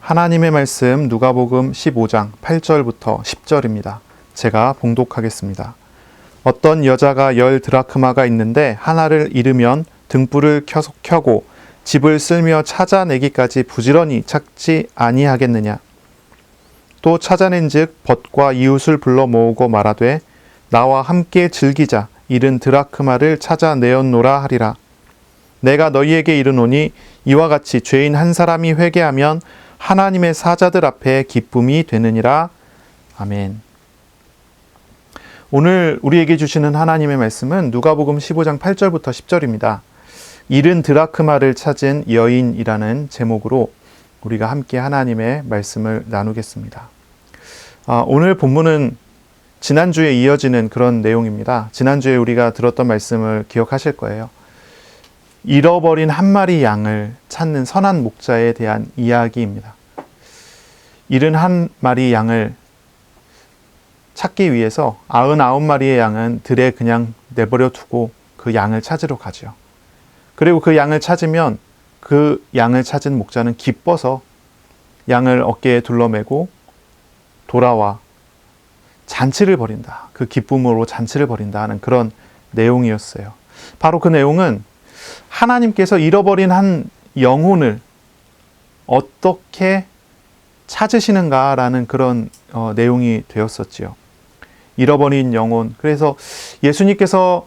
하나님의 말씀 누가복음 15장 8절부터 10절입니다. 제가 봉독하겠습니다. 어떤 여자가 10드라크마가 있는데 하나를 잃으면 등불을 켜고 집을 쓸며 찾아내기까지 부지런히 찾지 아니하겠느냐. 또 찾아낸즉 벗과 이웃을 불러 모으고 말하되 나와 함께 즐기자. 잃은 드라크마를 찾아내었노라 하리라. 내가 너희에게 이르노니 이와 같이 죄인 한 사람이 회개하면 하나님의 사자들 앞에 기쁨이 되느니라. 아멘. 오늘 우리에게 주시는 하나님의 말씀은 누가복음 15장 8절부터 10절입니다. 잃은 드라크마를 찾은 여인이라는 제목으로 우리가 함께 하나님의 말씀을 나누겠습니다. 오늘 본문은 지난주에 이어지는 그런 내용입니다. 지난주에 우리가 들었던 말씀을 기억하실 거예요. 잃어버린 한 마리 양을 찾는 선한 목자에 대한 이야기입니다. 잃은 한 마리 양을 찾기 위해서 99마리의 양은 들에 그냥 내버려 두고 그 양을 찾으러 가죠. 그리고 그 양을 찾으면 그 양을 찾은 목자는 기뻐서 양을 어깨에 둘러매고 돌아와 잔치를 벌인다. 그 기쁨으로 잔치를 벌인다 하는 그런 내용이었어요. 바로 그 내용은 하나님께서 잃어버린 한 영혼을 어떻게 찾으시는가라는 그런 내용이 되었었지요. 잃어버린 영혼. 그래서 예수님께서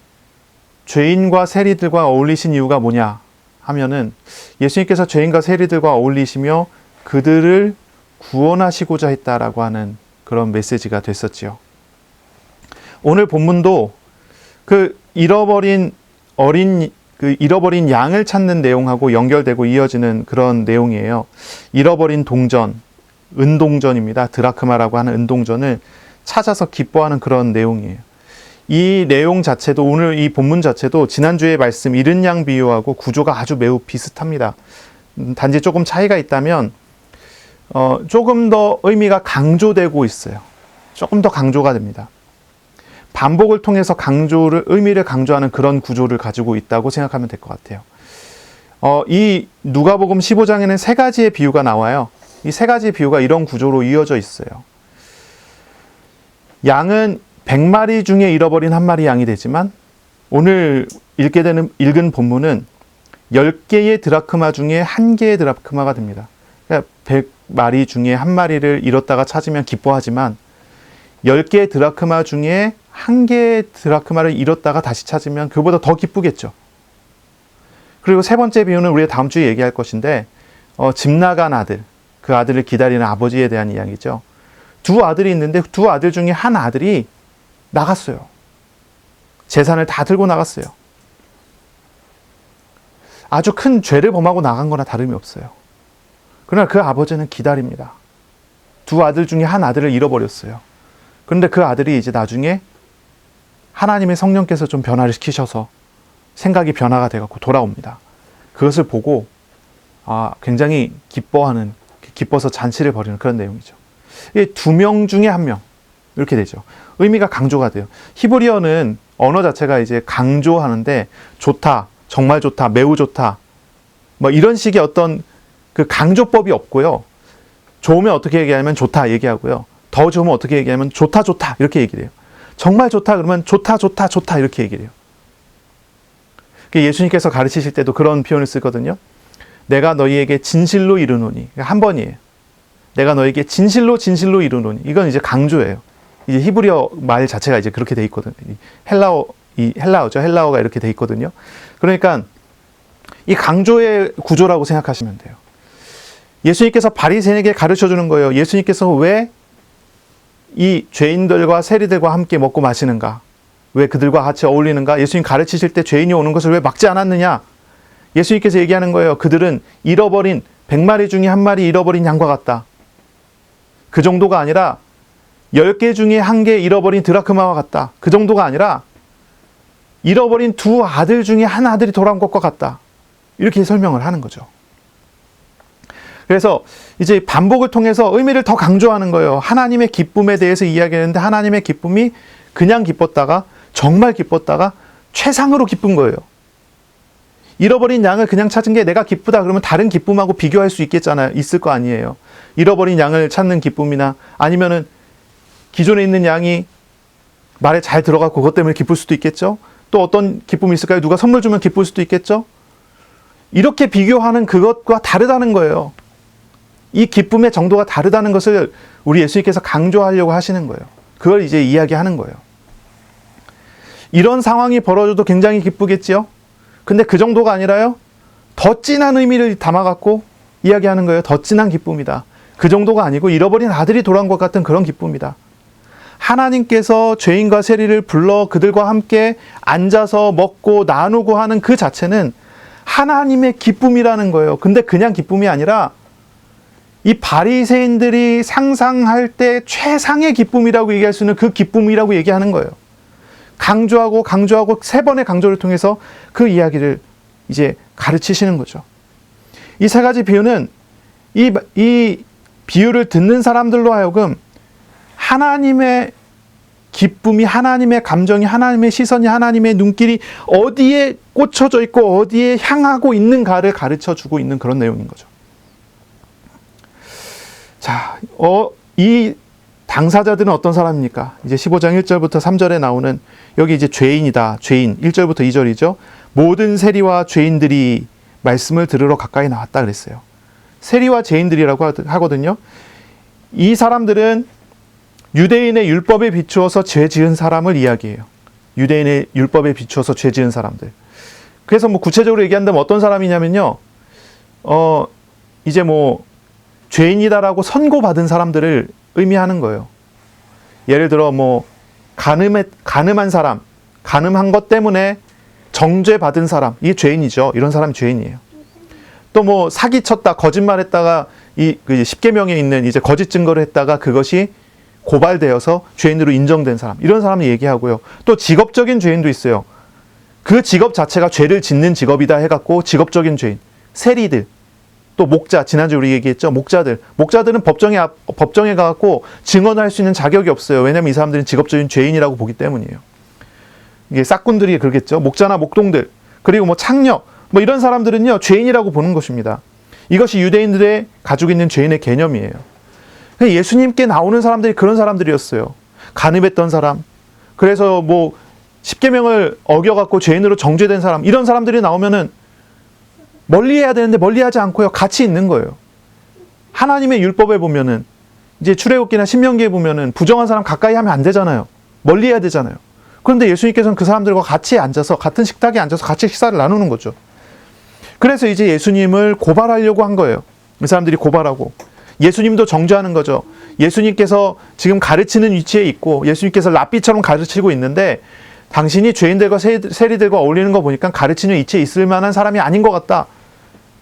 죄인과 세리들과 어울리신 이유가 뭐냐 하면은 예수님께서 죄인과 세리들과 어울리시며 그들을 구원하시고자 했다라고 하는 그런 메시지가 됐었지요. 오늘 본문도 그 잃어버린 양을 찾는 내용하고 연결되고 이어지는 그런 내용이에요. 잃어버린 동전, 은동전입니다. 드라크마라고 하는 은동전을 찾아서 기뻐하는 그런 내용이에요. 이 내용 자체도 오늘 이 본문 자체도 지난주의 말씀 잃은 양 비유하고 구조가 아주 매우 비슷합니다. 단지 조금 차이가 있다면 조금 더 의미가 강조되고 있어요. 조금 더 강조가 됩니다. 반복을 통해서 의미를 강조하는 그런 구조를 가지고 있다고 생각하면 될 것 같아요. 이 누가복음 15장에는 세 가지의 비유가 나와요. 이 세 가지 비유가 이런 구조로 이어져 있어요. 양은 100마리 중에 잃어버린 한 마리 양이 되지만 오늘 읽은 본문은 10개의 드라크마 중에 1개의 드라크마가 됩니다. 그러니까 100마리 중에 한 마리를 잃었다가 찾으면 기뻐하지만 10개의 드라크마 중에 1개의 드라크마를 잃었다가 다시 찾으면 그보다 더 기쁘겠죠. 그리고 세 번째 비유는 우리가 다음 주에 얘기할 것인데 집 나간 아들, 그 아들을 기다리는 아버지에 대한 이야기죠. 두 아들이 있는데 두 아들 중에 한 아들이 나갔어요. 재산을 다 들고 나갔어요. 아주 큰 죄를 범하고 나간 거나 다름이 없어요. 그러나 그 아버지는 기다립니다. 두 아들 중에 한 아들을 잃어버렸어요. 그런데 그 아들이 이제 나중에 하나님의 성령께서 좀 변화를 시키셔서 생각이 변화가 돼갖고 돌아옵니다. 그것을 보고 굉장히 기뻐서 잔치를 벌이는 그런 내용이죠. 이게 2명 중에 1명 이렇게 되죠. 의미가 강조가 돼요. 히브리어는 언어 자체가 이제 강조하는데 좋다, 정말 좋다, 매우 좋다 뭐 이런 식의 어떤 그 강조법이 없고요. 좋으면 어떻게 얘기하면 좋다 얘기하고요. 더 좋으면 어떻게 얘기하면 좋다 좋다 이렇게 얘기를 해요. 정말 좋다 그러면 좋다 좋다 좋다 이렇게 얘기를 해요. 예수님께서 가르치실 때도 그런 표현을 쓰거든요. 내가 너희에게 진실로 이르노니. 한 번이에요. 내가 너희에게 진실로 이르노니. 이건 이제 강조예요. 이제 히브리어 말 자체가 이제 그렇게 돼 있거든요. 헬라어죠. 헬라어가 이렇게 돼 있거든요. 그러니까 이 강조의 구조라고 생각하시면 돼요. 예수님께서 바리새인에게 가르쳐 주는 거예요. 예수님께서 왜 이 죄인들과 세리들과 함께 먹고 마시는가? 왜 그들과 같이 어울리는가? 예수님 가르치실 때 죄인이 오는 것을 왜 막지 않았느냐? 예수님께서 얘기하는 거예요. 그들은 잃어버린 100마리 중에 한 마리 잃어버린 양과 같다. 그 정도가 아니라 10개 중에 1개 잃어버린 드라크마와 같다. 그 정도가 아니라 잃어버린 두 아들 중에 한 아들이 돌아온 것과 같다. 이렇게 설명을 하는 거죠. 그래서 이제 반복을 통해서 의미를 더 강조하는 거예요. 하나님의 기쁨에 대해서 이야기했는데 하나님의 기쁨이 그냥 기뻤다가 정말 기뻤다가 최상으로 기쁜 거예요. 잃어버린 양을 그냥 찾은 게 내가 기쁘다 그러면 다른 기쁨하고 비교할 수 있겠잖아요. 있을 거 아니에요. 잃어버린 양을 찾는 기쁨이나 아니면은 기존에 있는 양이 말에 잘 들어가고 그것 때문에 기쁠 수도 있겠죠. 또 어떤 기쁨이 있을까요? 누가 선물 주면 기쁠 수도 있겠죠. 이렇게 비교하는 그것과 다르다는 거예요. 이 기쁨의 정도가 다르다는 것을 우리 예수님께서 강조하려고 하시는 거예요. 그걸 이제 이야기하는 거예요. 이런 상황이 벌어져도 굉장히 기쁘겠지요. 근데 그 정도가 아니라요. 더 진한 의미를 담아갖고 이야기하는 거예요. 더 진한 기쁨이다. 그 정도가 아니고 잃어버린 아들이 돌아온 것 같은 그런 기쁨이다. 하나님께서 죄인과 세리를 불러 그들과 함께 앉아서 먹고 나누고 하는 그 자체는 하나님의 기쁨이라는 거예요. 근데 그냥 기쁨이 아니라 이 바리새인들이 상상할 때 최상의 기쁨이라고 얘기할 수 있는 그 기쁨이라고 얘기하는 거예요. 강조하고 세 번의 강조를 통해서 그 이야기를 이제 가르치시는 거죠. 이 세 가지 비유는 이 비유를 듣는 사람들로 하여금 하나님의 기쁨이, 하나님의 감정이, 하나님의 시선이, 하나님의 눈길이 어디에 꽂혀져 있고 어디에 향하고 있는가를 가르쳐 주고 있는 그런 내용인 거죠. 자, 이 당사자들은 어떤 사람입니까? 이제 15장 1절부터 3절에 나오는 여기 이제 죄인이다. 죄인. 1절부터 2절이죠. 모든 세리와 죄인들이 말씀을 들으러 가까이 나왔다 그랬어요. 세리와 죄인들이라고 하거든요. 이 사람들은 유대인의 율법에 비추어서 죄 지은 사람을 이야기해요. 유대인의 율법에 비추어서 죄 지은 사람들. 그래서 뭐 구체적으로 얘기한다면 어떤 사람이냐면요. 이제 뭐 죄인이다라고 선고받은 사람들을 의미하는 거예요. 예를 들어 뭐 간음한 사람, 간음한 것 때문에 정죄받은 사람, 이게 죄인이죠. 이런 사람이 죄인이에요. 또 뭐 사기쳤다, 거짓말했다가 이 십계명에 있는 이제 거짓 증거를 했다가 그것이 고발되어서 죄인으로 인정된 사람, 이런 사람을 얘기하고요. 또 직업적인 죄인도 있어요. 그 직업 자체가 죄를 짓는 직업이다 해갖고 직업적인 죄인, 세리들, 또 목자, 지난주 우리 얘기했죠. 목자들은 법정에 가갖고 증언할 수 있는 자격이 없어요. 왜냐하면 이 사람들은 직업적인 죄인이라고 보기 때문이에요. 이게 싹군들이 그러겠죠. 목자나 목동들, 그리고 뭐 창녀, 뭐 이런 사람들은요 죄인이라고 보는 것입니다. 이것이 유대인들의 가지고 있는 죄인의 개념이에요. 예수님께 나오는 사람들이 그런 사람들이었어요. 간음했던 사람, 그래서 뭐 십계명을 어겨갖고 죄인으로 정죄된 사람, 이런 사람들이 나오면은 멀리해야 되는데 멀리하지 않고요 같이 있는 거예요. 하나님의 율법에 보면은 이제 출애굽기나 신명기에 보면은 부정한 사람 가까이 하면 안 되잖아요. 멀리해야 되잖아요. 그런데 예수님께서는 그 사람들과 같이 앉아서 같은 식탁에 앉아서 같이 식사를 나누는 거죠. 그래서 이제 예수님을 고발하려고 한 거예요. 이 사람들이 고발하고 예수님도 정죄하는 거죠. 예수님께서 지금 가르치는 위치에 있고 예수님께서 랍비처럼 가르치고 있는데 당신이 죄인들과 세리들과 어울리는 거 보니까 가르치는 위치에 있을 만한 사람이 아닌 것 같다.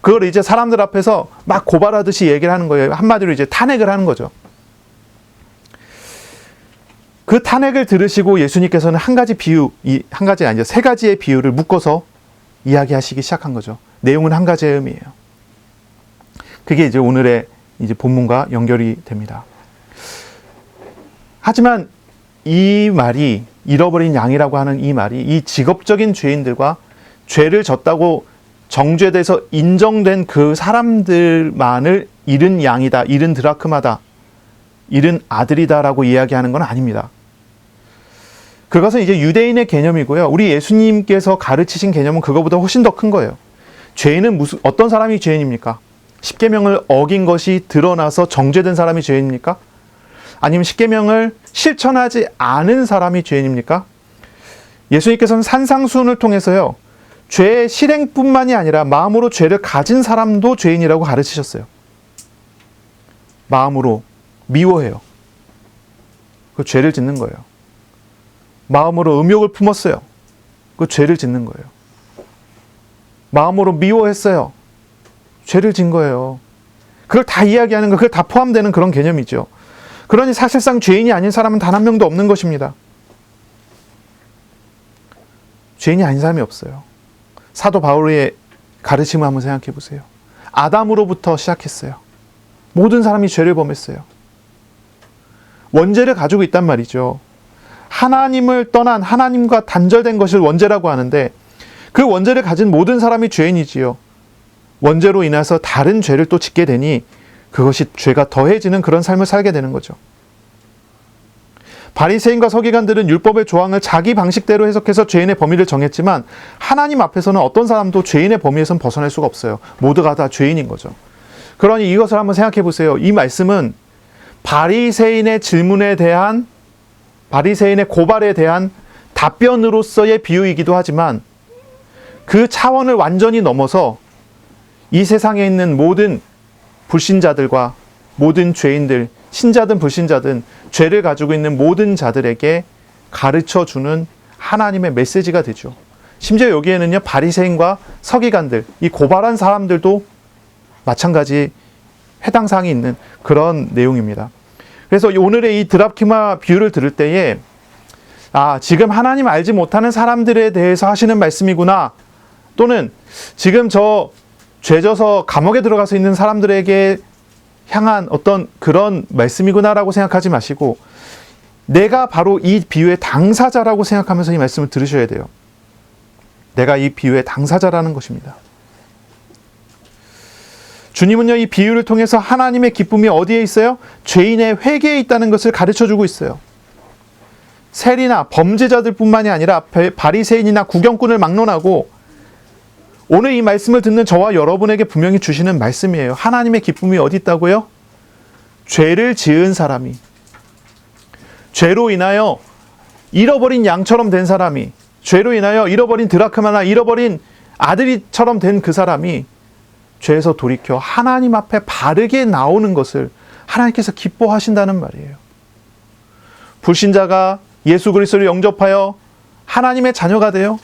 그걸 이제 사람들 앞에서 막 고발하듯이 얘기를 하는 거예요. 한마디로 이제 탄핵을 하는 거죠. 그 탄핵을 들으시고 예수님께서는 한 가지 아니죠. 세 가지의 비유를 묶어서 이야기하시기 시작한 거죠. 내용은 한 가지의 의미예요. 그게 이제 오늘의 이제 본문과 연결이 됩니다. 하지만 이 말이, 잃어버린 양이라고 하는 이 말이 이 직업적인 죄인들과 죄를 졌다고 정죄돼서 인정된 그 사람들만을 잃은 양이다, 잃은 드라크마다, 잃은 아들이다라고 이야기하는 건 아닙니다. 그것은 이제 유대인의 개념이고요. 우리 예수님께서 가르치신 개념은 그거보다 훨씬 더 큰 거예요. 죄인은 어떤 사람이 죄인입니까? 십계명을 어긴 것이 드러나서 정죄된 사람이 죄인입니까? 아니면 십계명을 실천하지 않은 사람이 죄인입니까? 예수님께서는 산상수훈을 통해서요, 죄의 실행뿐만이 아니라 마음으로 죄를 가진 사람도 죄인이라고 가르치셨어요. 마음으로 미워해요. 그 죄를 짓는 거예요. 마음으로 음욕을 품었어요. 그 죄를 짓는 거예요. 마음으로 미워했어요. 죄를 진 거예요. 그걸 다 이야기하는 거, 그걸 다 포함되는 그런 개념이죠. 그러니 사실상 죄인이 아닌 사람은 단 한 명도 없는 것입니다. 죄인이 아닌 사람이 없어요. 사도 바울의 가르침을 한번 생각해 보세요. 아담으로부터 시작했어요. 모든 사람이 죄를 범했어요. 원죄를 가지고 있단 말이죠. 하나님을 떠난, 하나님과 단절된 것을 원죄라고 하는데, 그 원죄를 가진 모든 사람이 죄인이지요. 원죄로 인해서 다른 죄를 또 짓게 되니 그것이 죄가 더해지는 그런 삶을 살게 되는 거죠. 바리새인과 서기관들은 율법의 조항을 자기 방식대로 해석해서 죄인의 범위를 정했지만 하나님 앞에서는 어떤 사람도 죄인의 범위에선 벗어날 수가 없어요. 모두가 다 죄인인 거죠. 그러니 이것을 한번 생각해 보세요. 이 말씀은 바리새인의 질문에 대한, 바리새인의 고발에 대한 답변으로서의 비유이기도 하지만 그 차원을 완전히 넘어서 이 세상에 있는 모든 불신자들과 모든 죄인들, 신자든 불신자든 죄를 가지고 있는 모든 자들에게 가르쳐주는 하나님의 메시지가 되죠. 심지어 여기에는요, 바리새인과 서기관들, 이 고발한 사람들도 마찬가지 해당 사항이 있는 그런 내용입니다. 그래서 오늘의 이 드라큐마 비유를 들을 때에 지금 하나님 알지 못하는 사람들에 대해서 하시는 말씀이구나, 또는 지금 저 죄져서 감옥에 들어가서 있는 사람들에게 향한 어떤 그런 말씀이구나라고 생각하지 마시고 내가 바로 이 비유의 당사자라고 생각하면서 이 말씀을 들으셔야 돼요. 내가 이 비유의 당사자라는 것입니다. 주님은요, 이 비유를 통해서 하나님의 기쁨이 어디에 있어요? 죄인의 회개에 있다는 것을 가르쳐주고 있어요. 세리나 범죄자들 뿐만이 아니라 바리새인이나 구경꾼을 막론하고 오늘 이 말씀을 듣는 저와 여러분에게 분명히 주시는 말씀이에요. 하나님의 기쁨이 어디 있다고요? 죄를 지은 사람이, 죄로 인하여 잃어버린 양처럼 된 사람이, 죄로 인하여 잃어버린 드라크마나 잃어버린 아들이처럼 된 그 사람이 죄에서 돌이켜 하나님 앞에 바르게 나오는 것을 하나님께서 기뻐하신다는 말이에요. 불신자가 예수 그리스도를 영접하여 하나님의 자녀가 되어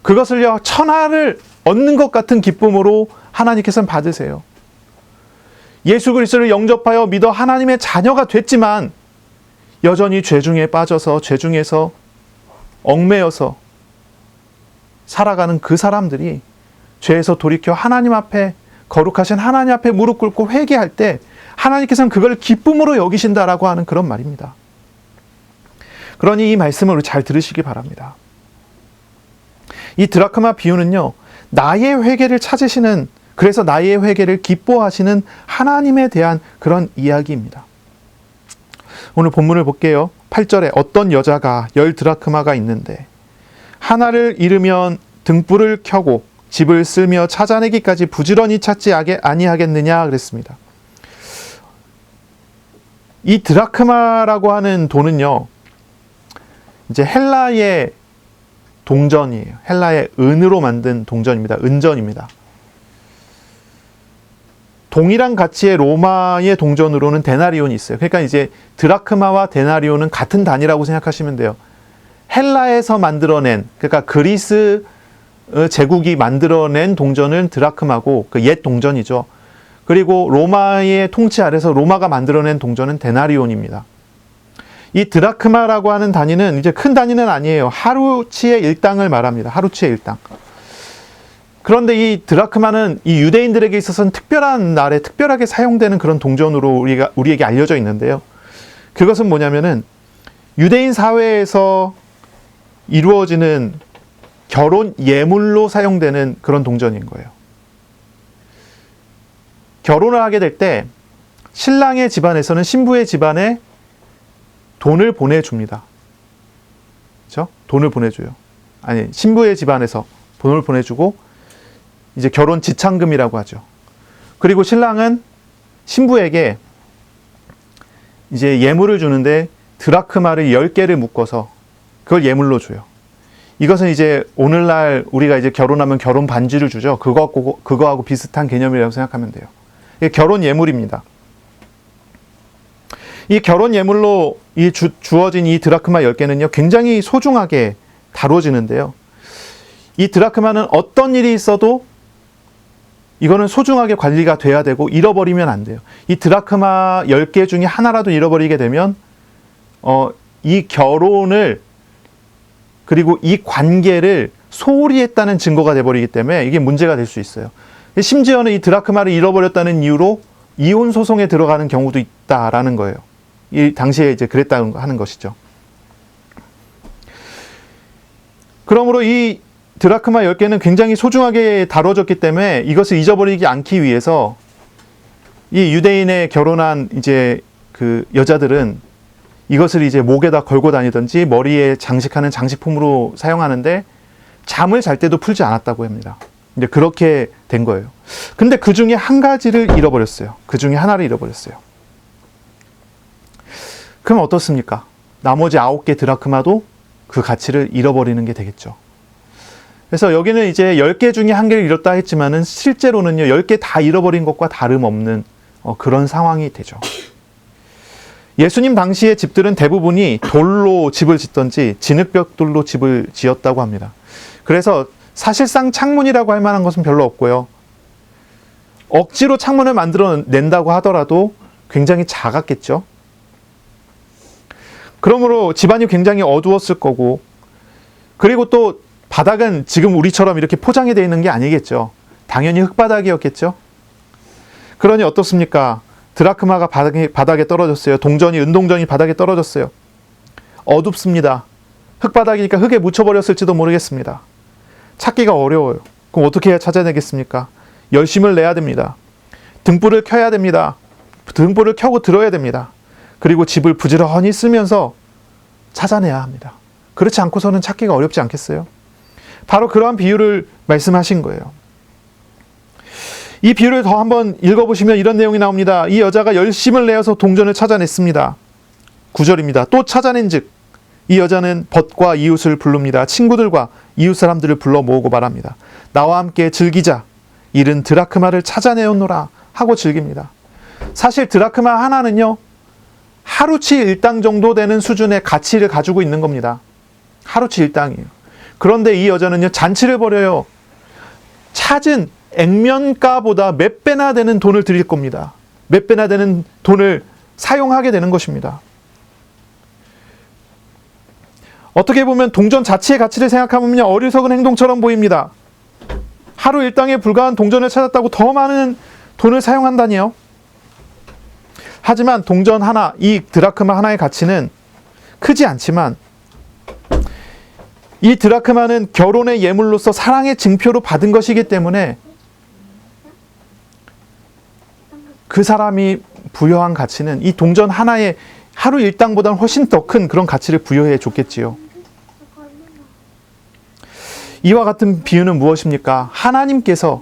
그것을요, 천하를 얻는 것 같은 기쁨으로 하나님께서는 받으세요. 예수 그리스도를 영접하여 믿어 하나님의 자녀가 됐지만 여전히 죄 중에 빠져서 죄 중에서 얽매여서 살아가는 그 사람들이 죄에서 돌이켜 하나님 앞에, 거룩하신 하나님 앞에 무릎 꿇고 회개할 때 하나님께서는 그걸 기쁨으로 여기신다라고 하는 그런 말입니다. 그러니 이 말씀을 잘 들으시기 바랍니다. 이 드라크마 비유는요, 나의 회개를 찾으시는, 그래서 나의 회개를 기뻐하시는 하나님에 대한 그런 이야기입니다. 오늘 본문을 볼게요. 8절에 어떤 여자가 10 드라크마가 있는데 하나를 잃으면 등불을 켜고 집을 쓸며 찾아내기까지 부지런히 찾지 아니하겠느냐 그랬습니다. 이 드라크마라고 하는 돈은요, 이제 헬라의 동전이에요. 헬라의 은으로 만든 동전입니다. 은전입니다. 동일한 가치의 로마의 동전으로는 데나리온이 있어요. 그러니까 이제 드라크마와 데나리온은 같은 단위라고 생각하시면 돼요. 헬라에서 만들어낸, 그러니까 그리스 제국이 만들어낸 동전은 드라크마고 그 옛 동전이죠. 그리고 로마의 통치 아래서 로마가 만들어낸 동전은 데나리온입니다. 이 드라크마라고 하는 단위는 이제 큰 단위는 아니에요. 하루치의 일당을 말합니다. 하루치의 일당. 그런데 이 드라크마는 이 유대인들에게 있어서는 특별한 날에 특별하게 사용되는 그런 동전으로 우리에게 알려져 있는데요. 그것은 뭐냐면은 유대인 사회에서 이루어지는 결혼 예물로 사용되는 그런 동전인 거예요. 결혼을 하게 될 때 신랑의 집안에서는 신부의 집안에 돈을 보내줍니다. 그렇죠? 돈을 보내줘요. 아니, 신부의 집안에서 돈을 보내주고 이제 결혼 지참금이라고 하죠. 그리고 신랑은 신부에게 이제 예물을 주는데 드라크마를 10개를 묶어서 그걸 예물로 줘요. 이것은 이제 오늘날 우리가 이제 결혼하면 결혼 반지를 주죠. 그거하고 비슷한 개념이라고 생각하면 돼요. 이게 결혼 예물입니다. 이 결혼 예물로 주어진 이 드라크마 10개는요, 굉장히 소중하게 다뤄지는데요. 이 드라크마는 어떤 일이 있어도 이거는 소중하게 관리가 돼야 되고 잃어버리면 안 돼요. 이 드라크마 10개 중에 하나라도 잃어버리게 되면 이 결혼을, 그리고 이 관계를 소홀히 했다는 증거가 돼버리기 때문에 이게 문제가 될 수 있어요. 심지어는 이 드라크마를 잃어버렸다는 이유로 이혼 소송에 들어가는 경우도 있다라는 거예요. 이 당시에 이제 그랬다는 하는 것이죠. 그러므로 이 드라크마 10개는 굉장히 소중하게 다뤄졌기 때문에 이것을 잊어버리지 않기 위해서 이 유대인의 결혼한 이제 그 여자들은 이것을 이제 목에다 걸고 다니든지 머리에 장식하는 장식품으로 사용하는데 잠을 잘 때도 풀지 않았다고 합니다. 이제 그렇게 된 거예요. 근데 그 중에 한 가지를 잃어버렸어요. 그 중에 하나를 잃어버렸어요. 그럼 어떻습니까? 나머지 9개 드라크마도 그 가치를 잃어버리는 게 되겠죠. 그래서 여기는 이제 10개 중에 한 개를 잃었다 했지만은 실제로는요, 10개 다 잃어버린 것과 다름없는 그런 상황이 되죠. 예수님 당시의 집들은 대부분이 돌로 집을 짓던지 진흙벽돌로 집을 지었다고 합니다. 그래서 사실상 창문이라고 할 만한 것은 별로 없고요. 억지로 창문을 만들어 낸다고 하더라도 굉장히 작았겠죠. 그러므로 집안이 굉장히 어두웠을 거고, 그리고 또 바닥은 지금 우리처럼 이렇게 포장이 되어 있는 게 아니겠죠. 당연히 흙바닥이었겠죠. 그러니 어떻습니까? 드라크마가 바닥에 떨어졌어요. 동전이, 은동전이 바닥에 떨어졌어요. 어둡습니다. 흙바닥이니까 흙에 묻혀버렸을지도 모르겠습니다. 찾기가 어려워요. 그럼 어떻게 해야 찾아내겠습니까? 열심을 내야 됩니다. 등불을 켜야 됩니다. 등불을 켜고 들어야 됩니다. 그리고 집을 부지런히 쓰면서 찾아내야 합니다. 그렇지 않고서는 찾기가 어렵지 않겠어요? 바로 그러한 비유를 말씀하신 거예요. 이 비유를 더 한번 읽어보시면 이런 내용이 나옵니다. 이 여자가 열심을 내어서 동전을 찾아냈습니다. 9절입니다. 또 찾아낸 즉 이 여자는 벗과 이웃을 부릅니다. 친구들과 이웃 사람들을 불러 모으고 말합니다. 나와 함께 즐기자. 이른 드라크마를 찾아내었노라 하고 즐깁니다. 사실 드라크마 하나는요, 하루치 일당 정도 되는 수준의 가치를 가지고 있는 겁니다. 하루치 일당이에요. 그런데 이 여자는요, 잔치를 벌여요. 찾은 액면가보다 몇 배나 되는 돈을 드릴 겁니다. 몇 배나 되는 돈을 사용하게 되는 것입니다. 어떻게 보면 동전 자체의 가치를 생각하면 어리석은 행동처럼 보입니다. 하루 일당에 불과한 동전을 찾았다고 더 많은 돈을 사용한다니요. 하지만 동전 하나, 이 드라크마 하나의 가치는 크지 않지만 이 드라크마는 결혼의 예물로서 사랑의 증표로 받은 것이기 때문에 그 사람이 부여한 가치는 이 동전 하나의 하루 일당보다는 훨씬 더 큰 그런 가치를 부여해 줬겠지요. 이와 같은 비유는 무엇입니까? 하나님께서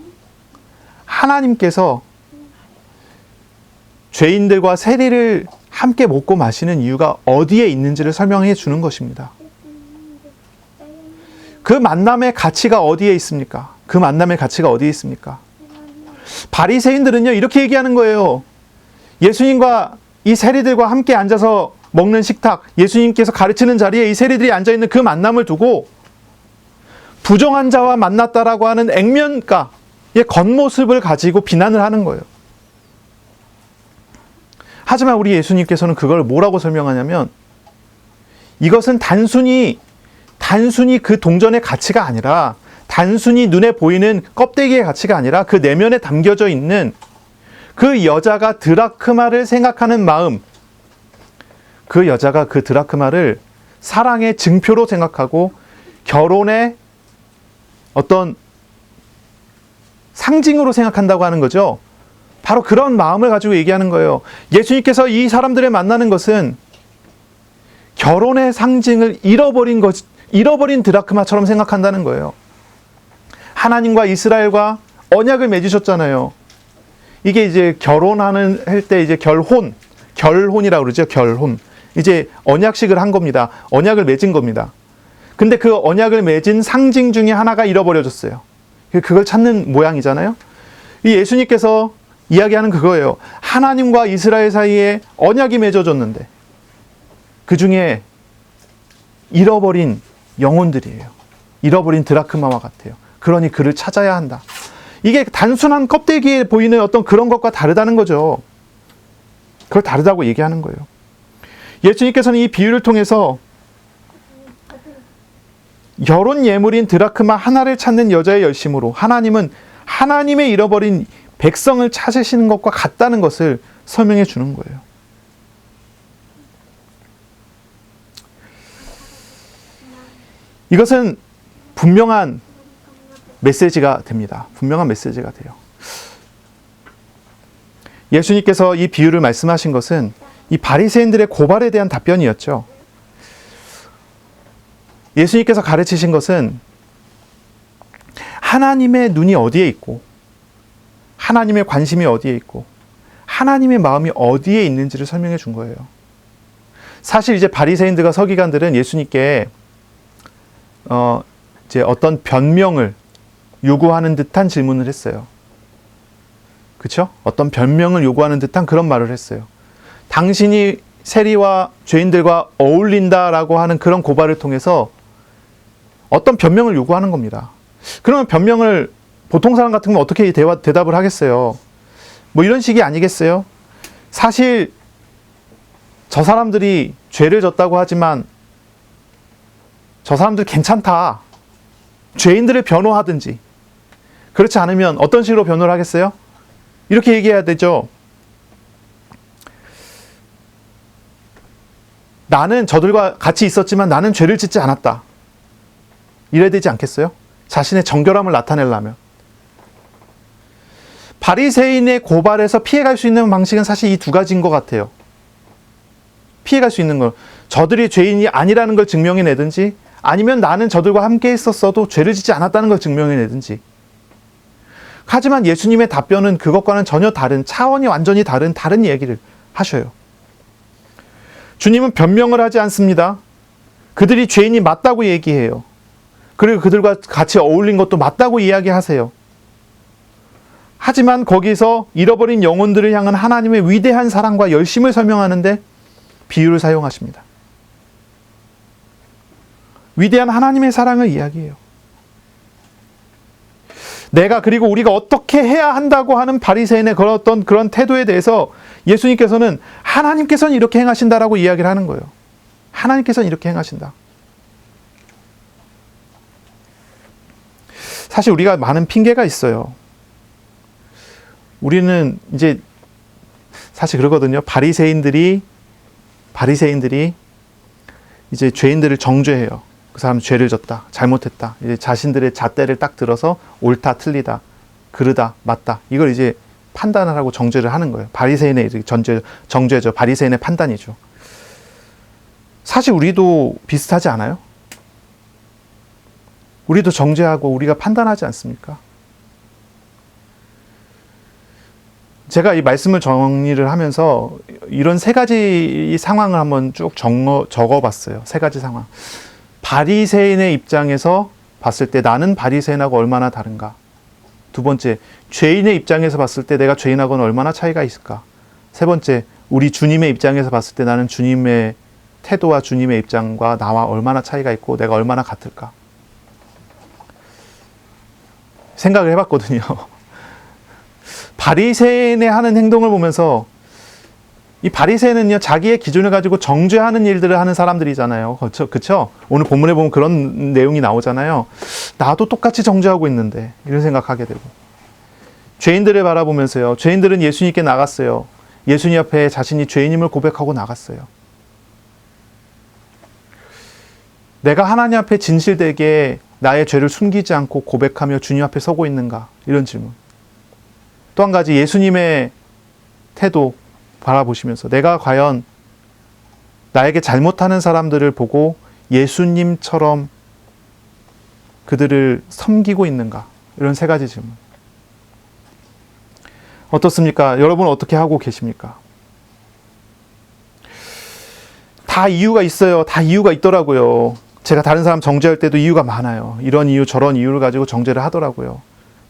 죄인들과 세리를 함께 먹고 마시는 이유가 어디에 있는지를 설명해 주는 것입니다. 그 만남의 가치가 어디에 있습니까? 그 만남의 가치가 어디에 있습니까? 바리새인들은요, 이렇게 얘기하는 거예요. 예수님과 이 세리들과 함께 앉아서 먹는 식탁, 예수님께서 가르치는 자리에 이 세리들이 앉아있는 그 만남을 두고 부정한 자와 만났다라고 하는 액면가의 겉모습을 가지고 비난을 하는 거예요. 하지만 우리 예수님께서는 그걸 뭐라고 설명하냐면 이것은 단순히 그 동전의 가치가 아니라, 단순히 눈에 보이는 껍데기의 가치가 아니라 그 내면에 담겨져 있는 그 여자가 드라크마를 생각하는 마음, 그 여자가 그 드라크마를 사랑의 증표로 생각하고 결혼의 어떤 상징으로 생각한다고 하는 거죠. 바로 그런 마음을 가지고 얘기하는 거예요. 예수님께서 이 사람들을 만나는 것은 결혼의 상징을 잃어버린 드라크마처럼 생각한다는 거예요. 하나님과 이스라엘과 언약을 맺으셨잖아요. 이게 이제 결혼하는 할 때 이제 결혼이라고 그러죠. 결혼. 이제 언약식을 한 겁니다. 언약을 맺은 겁니다. 근데 그 언약을 맺은 상징 중에 하나가 잃어버려졌어요. 그걸 찾는 모양이잖아요. 이 예수님께서 이야기하는 그거예요. 하나님과 이스라엘 사이에 언약이 맺어졌는데 그 중에 잃어버린 영혼들이에요. 잃어버린 드라크마와 같아요. 그러니 그를 찾아야 한다. 이게 단순한 껍데기에 보이는 어떤 그런 것과 다르다는 거죠. 그걸 다르다고 얘기하는 거예요. 예수님께서는 이 비유를 통해서 결혼 예물인 드라크마 하나를 찾는 여자의 열심으로 하나님은 하나님의 잃어버린 백성을 찾으시는 것과 같다는 것을 설명해 주는 거예요. 이것은 분명한 메시지가 됩니다. 분명한 메시지가 돼요. 예수님께서 이 비유를 말씀하신 것은 이 바리새인들의 고발에 대한 답변이었죠. 예수님께서 가르치신 것은 하나님의 눈이 어디에 있고, 하나님의 관심이 어디에 있고, 하나님의 마음이 어디에 있는지를 설명해 준 거예요. 사실 이제 바리새인들과 서기관들은 예수님께 이제 어떤 변명을 요구하는 듯한 질문을 했어요. 그렇죠? 어떤 변명을 요구하는 듯한 그런 말을 했어요. 당신이 세리와 죄인들과 어울린다라고 하는 그런 고발을 통해서 어떤 변명을 요구하는 겁니다. 그러면 변명을 보통 사람 같은 건 어떻게 대답을 하겠어요? 뭐 이런 식이 아니겠어요? 사실 저 사람들이 죄를 졌다고 하지만 저 사람들 괜찮다. 죄인들을 변호하든지. 그렇지 않으면 어떤 식으로 변호를 하겠어요? 이렇게 얘기해야 되죠. 나는 저들과 같이 있었지만 나는 죄를 짓지 않았다. 이래야 되지 않겠어요? 자신의 정결함을 나타내려면. 바리새인의 고발에서 피해갈 수 있는 방식은 사실 이 두 가지인 것 같아요. 피해갈 수 있는 건 저들이 죄인이 아니라는 걸 증명해내든지, 아니면 나는 저들과 함께 있었어도 죄를 짓지 않았다는 걸 증명해내든지. 하지만 예수님의 답변은 그것과는 전혀 다른, 차원이 완전히 다른 얘기를 하셔요. 주님은 변명을 하지 않습니다. 그들이 죄인이 맞다고 얘기해요. 그리고 그들과 같이 어울린 것도 맞다고 이야기하세요. 하지만 거기서 잃어버린 영혼들을 향한 하나님의 위대한 사랑과 열심을 설명하는데 비유를 사용하십니다. 위대한 하나님의 사랑을 이야기해요. 그리고 우리가 어떻게 해야 한다고 하는 바리새인의 그런 태도에 대해서 예수님께서는 하나님께서는 이렇게 행하신다라고 이야기를 하는 거예요. 하나님께서는 이렇게 행하신다. 사실 우리가 많은 핑계가 있어요. 우리는 이제 사실 그러거든요. 바리새인들이 이제 죄인들을 정죄해요. 그 사람 죄를 졌다, 잘못했다. 이제 자신들의 잣대를 딱 들어서 옳다, 틀리다, 그르다, 맞다. 이걸 이제 판단을 하고 정죄를 하는 거예요. 바리새인의 정죄죠. 바리새인의 판단이죠. 사실 우리도 비슷하지 않아요? 우리도 정죄하고 우리가 판단하지 않습니까? 제가 이 말씀을 정리를 하면서 이런 세 가지 상황을 한번 쭉 적어봤어요. 세 가지 상황. 바리새인의 입장에서 봤을 때 나는 바리새인하고 얼마나 다른가? 두 번째, 죄인의 입장에서 봤을 때 내가 죄인하고는 얼마나 차이가 있을까? 세 번째, 우리 주님의 입장에서 봤을 때 나는 주님의 태도와 주님의 입장과 나와 얼마나 차이가 있고 내가 얼마나 같을까? 생각을 해봤거든요. 바리새인의 하는 행동을 보면서 이 바리새인은요, 자기의 기준을 가지고 정죄하는 일들을 하는 사람들이잖아요. 그렇죠? 오늘 본문에 보면 그런 내용이 나오잖아요. 나도 똑같이 정죄하고 있는데 이런 생각하게 되고, 죄인들을 바라보면서요, 죄인들은 예수님께 나갔어요. 예수님 앞에 자신이 죄인임을 고백하고 나갔어요. 내가 하나님 앞에 진실되게 나의 죄를 숨기지 않고 고백하며 주님 앞에 서고 있는가? 이런 질문. 또 한 가지, 예수님의 태도 바라보시면서 내가 과연 나에게 잘못하는 사람들을 보고 예수님처럼 그들을 섬기고 있는가? 이런 세 가지 질문. 어떻습니까? 여러분 어떻게 하고 계십니까? 다 이유가 있어요. 다 이유가 있더라고요. 제가 다른 사람 정죄할 때도 이유가 많아요. 이런 이유 저런 이유를 가지고 정죄를 하더라고요.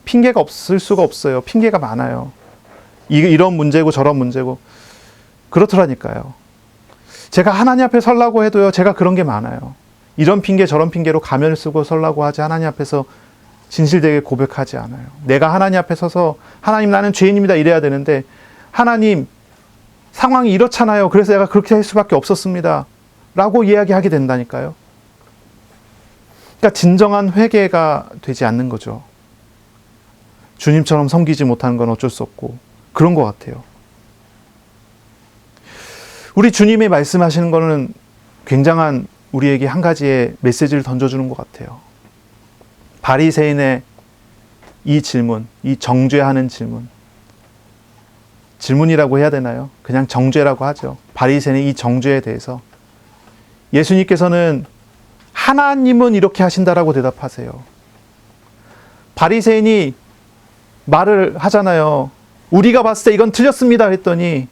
핑계가 없을 수가 없어요. 핑계가 많아요. 이런 문제고 저런 문제고 그렇더라니까요. 제가 하나님 앞에 서려고 해도요, 제가 그런 게 많아요. 이런 핑계 저런 핑계로 가면을 쓰고 서려고 하지 하나님 앞에서 진실되게 고백하지 않아요. 내가 하나님 앞에 서서 하나님 나는 죄인입니다 이래야 되는데, 하나님 상황이 이렇잖아요. 그래서 내가 그렇게 할 수밖에 없었습니다 라고 이야기하게 된다니까요. 그러니까 진정한 회개가 되지 않는 거죠. 주님처럼 섬기지 못하는 건 어쩔 수 없고 그런 것 같아요. 우리 주님이 말씀하시는 거는 굉장한 우리에게 한 가지의 메시지를 던져주는 것 같아요. 바리새인의 이 질문, 이 정죄하는 질문. 질문이라고 해야 되나요? 그냥 정죄라고 하죠. 바리새인의 이 정죄에 대해서 예수님께서는 하나님은 이렇게 하신다라고 대답하세요. 바리새인이 말을 하잖아요. 우리가 봤을 때 이건 틀렸습니다 했더니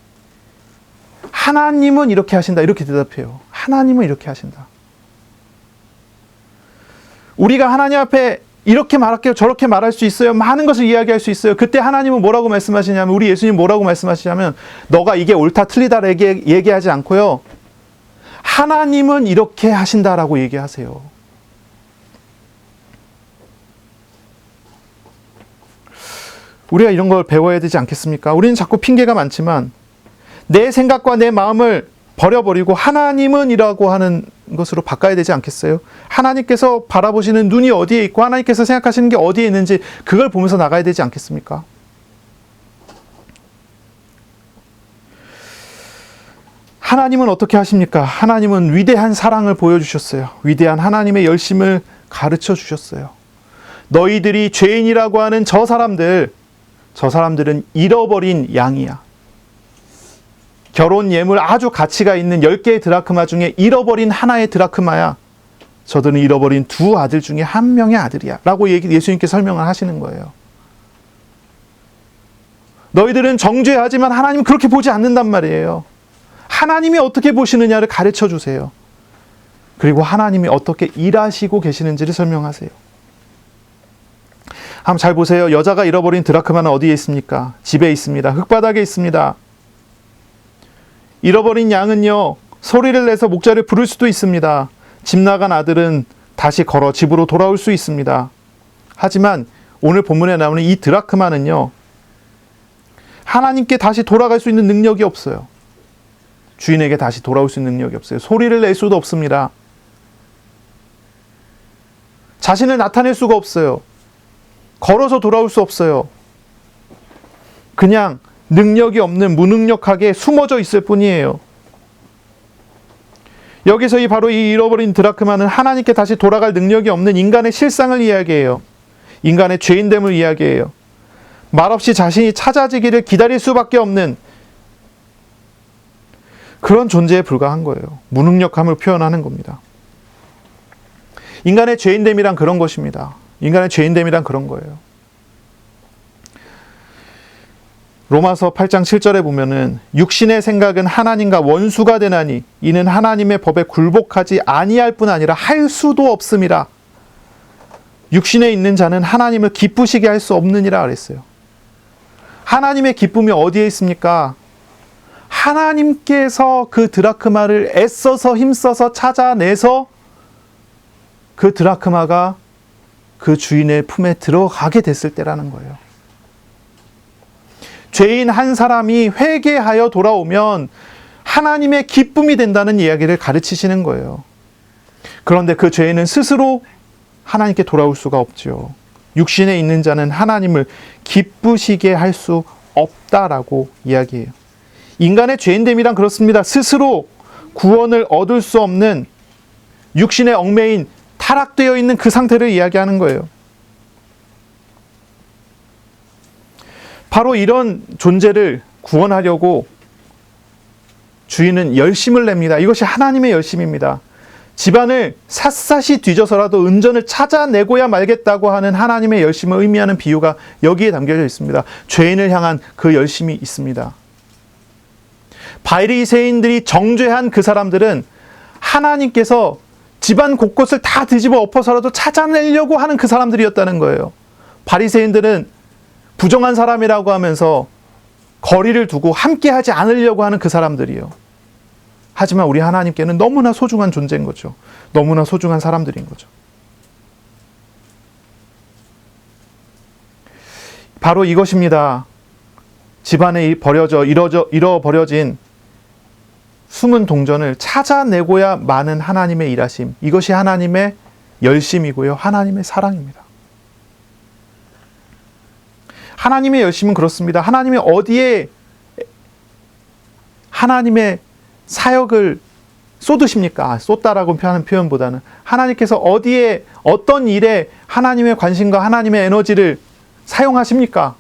하나님은 이렇게 하신다 이렇게 대답해요. 하나님은 이렇게 하신다. 우리가 하나님 앞에 이렇게 말할게요. 저렇게 말할 수 있어요. 많은 것을 이야기할 수 있어요. 그때 하나님은 뭐라고 말씀하시냐면, 우리 예수님 뭐라고 말씀하시냐면, 너가 이게 옳다 틀리다 얘기하지 않고요. 하나님은 이렇게 하신다라고 얘기하세요. 우리가 이런 걸 배워야 되지 않겠습니까? 우리는 자꾸 핑계가 많지만 내 생각과 내 마음을 버려버리고 하나님은 이라고 하는 것으로 바꿔야 되지 않겠어요? 하나님께서 바라보시는 눈이 어디에 있고 하나님께서 생각하시는 게 어디에 있는지 그걸 보면서 나가야 되지 않겠습니까? 하나님은 어떻게 하십니까? 하나님은 위대한 사랑을 보여주셨어요. 위대한 하나님의 열심을 가르쳐 주셨어요. 너희들이 죄인이라고 하는 저 사람들은 잃어버린 양이야. 결혼 예물 아주 가치가 있는 10개의 드라크마 중에 잃어버린 하나의 드라크마야. 저들은 잃어버린 두 아들 중에 한 명의 아들이야 라고 예수님께 설명을 하시는 거예요. 너희들은 정죄하지만 하나님은 그렇게 보지 않는단 말이에요. 하나님이 어떻게 보시느냐를 가르쳐 주세요. 그리고 하나님이 어떻게 일하시고 계시는지를 설명하세요. 한번 잘 보세요. 여자가 잃어버린 드라크마는 어디에 있습니까? 집에 있습니다. 흙바닥에 있습니다. 잃어버린 양은요, 소리를 내서 목자를 부를 수도 있습니다. 집 나간 아들은 다시 걸어 집으로 돌아올 수 있습니다. 하지만 오늘 본문에 나오는 이 드라크마는요, 하나님께 다시 돌아갈 수 있는 능력이 없어요. 주인에게 다시 돌아올 수 있는 능력이 없어요. 소리를 낼 수도 없습니다. 자신을 나타낼 수가 없어요. 걸어서 돌아올 수 없어요. 그냥 능력이 없는 무능력하게 숨어져 있을 뿐이에요. 여기서 바로 이 잃어버린 드라크마는 하나님께 다시 돌아갈 능력이 없는 인간의 실상을 이야기해요. 인간의 죄인됨을 이야기해요. 말없이 자신이 찾아지기를 기다릴 수밖에 없는 그런 존재에 불과한 거예요. 무능력함을 표현하는 겁니다. 인간의 죄인됨이란 그런 것입니다. 인간의 죄인됨이란 그런 거예요. 로마서 8장 7절에 보면은 육신의 생각은 하나님과 원수가 되나니 이는 하나님의 법에 굴복하지 아니할 뿐 아니라 할 수도 없음이라. 육신에 있는 자는 하나님을 기쁘시게 할 수 없느니라 그랬어요. 하나님의 기쁨이 어디에 있습니까? 하나님께서 그 드라크마를 애써서 힘써서 찾아내서 그 드라크마가 그 주인의 품에 들어가게 됐을 때라는 거예요. 죄인 한 사람이 회개하여 돌아오면 하나님의 기쁨이 된다는 이야기를 가르치시는 거예요. 그런데 그 죄인은 스스로 하나님께 돌아올 수가 없죠. 육신에 있는 자는 하나님을 기쁘시게 할 수 없다라고 이야기해요. 인간의 죄인됨이란 그렇습니다. 스스로 구원을 얻을 수 없는 육신의 얽매인 타락되어 있는 그 상태를 이야기하는 거예요. 바로 이런 존재를 구원하려고 주인은 열심을 냅니다. 이것이 하나님의 열심입니다. 집안을 샅샅이 뒤져서라도 은전을 찾아내고야 말겠다고 하는 하나님의 열심을 의미하는 비유가 여기에 담겨져 있습니다. 죄인을 향한 그 열심이 있습니다. 바리새인들이 정죄한 그 사람들은 하나님께서 집안 곳곳을 다 뒤집어 엎어서라도 찾아내려고 하는 그 사람들이었다는 거예요. 바리새인들은 부정한 사람이라고 하면서 거리를 두고 함께하지 않으려고 하는 그 사람들이요. 하지만 우리 하나님께는 너무나 소중한 존재인 거죠. 너무나 소중한 사람들인 거죠. 바로 이것입니다. 집안에 잃어버려진 숨은 동전을 찾아내고야 마는 하나님의 일하심. 이것이 하나님의 열심이고요. 하나님의 사랑입니다. 하나님의 열심은 그렇습니다. 하나님이 어디에 하나님의 사역을 쏟으십니까? 쏟다라고 하는 표현보다는 하나님께서 어디에 어떤 일에 하나님의 관심과 하나님의 에너지를 사용하십니까?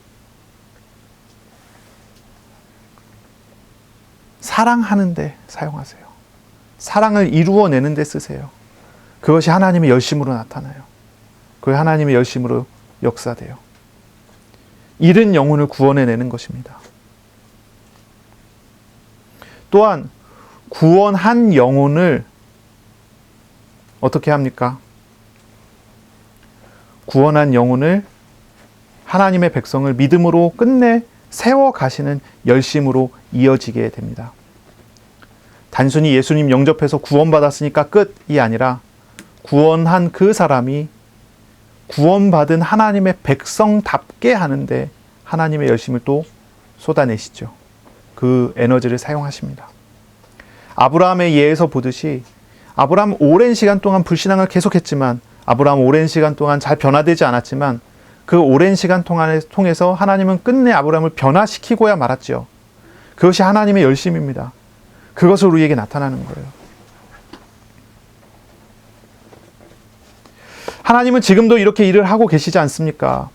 사랑하는데 사용하세요. 사랑을 이루어내는 데 쓰세요. 그것이 하나님의 열심으로 나타나요. 그게 하나님의 열심으로 역사돼요. 잃은 영혼을 구원해내는 것입니다. 또한 구원한 영혼을 어떻게 합니까? 구원한 영혼을 하나님의 백성을 믿음으로 끝내 세워가시는 열심으로 이어지게 됩니다. 단순히 예수님 영접해서 구원받았으니까 끝이 아니라 구원한 그 사람이 구원받은 하나님의 백성답게 하는데 하나님의 열심을 또 쏟아내시죠. 그 에너지를 사용하십니다. 아브라함의 예에서 보듯이 아브라함 오랜 시간 동안 불신앙을 계속했지만, 아브라함 오랜 시간 동안 잘 변화되지 않았지만 그 오랜 시간 통해서 하나님은 끝내 아브라함을 변화시키고야 말았죠. 그것이 하나님의 열심입니다. 그것을 우리에게 나타나는 거예요. 하나님은 지금도 이렇게 일을 하고 계시지 않습니까?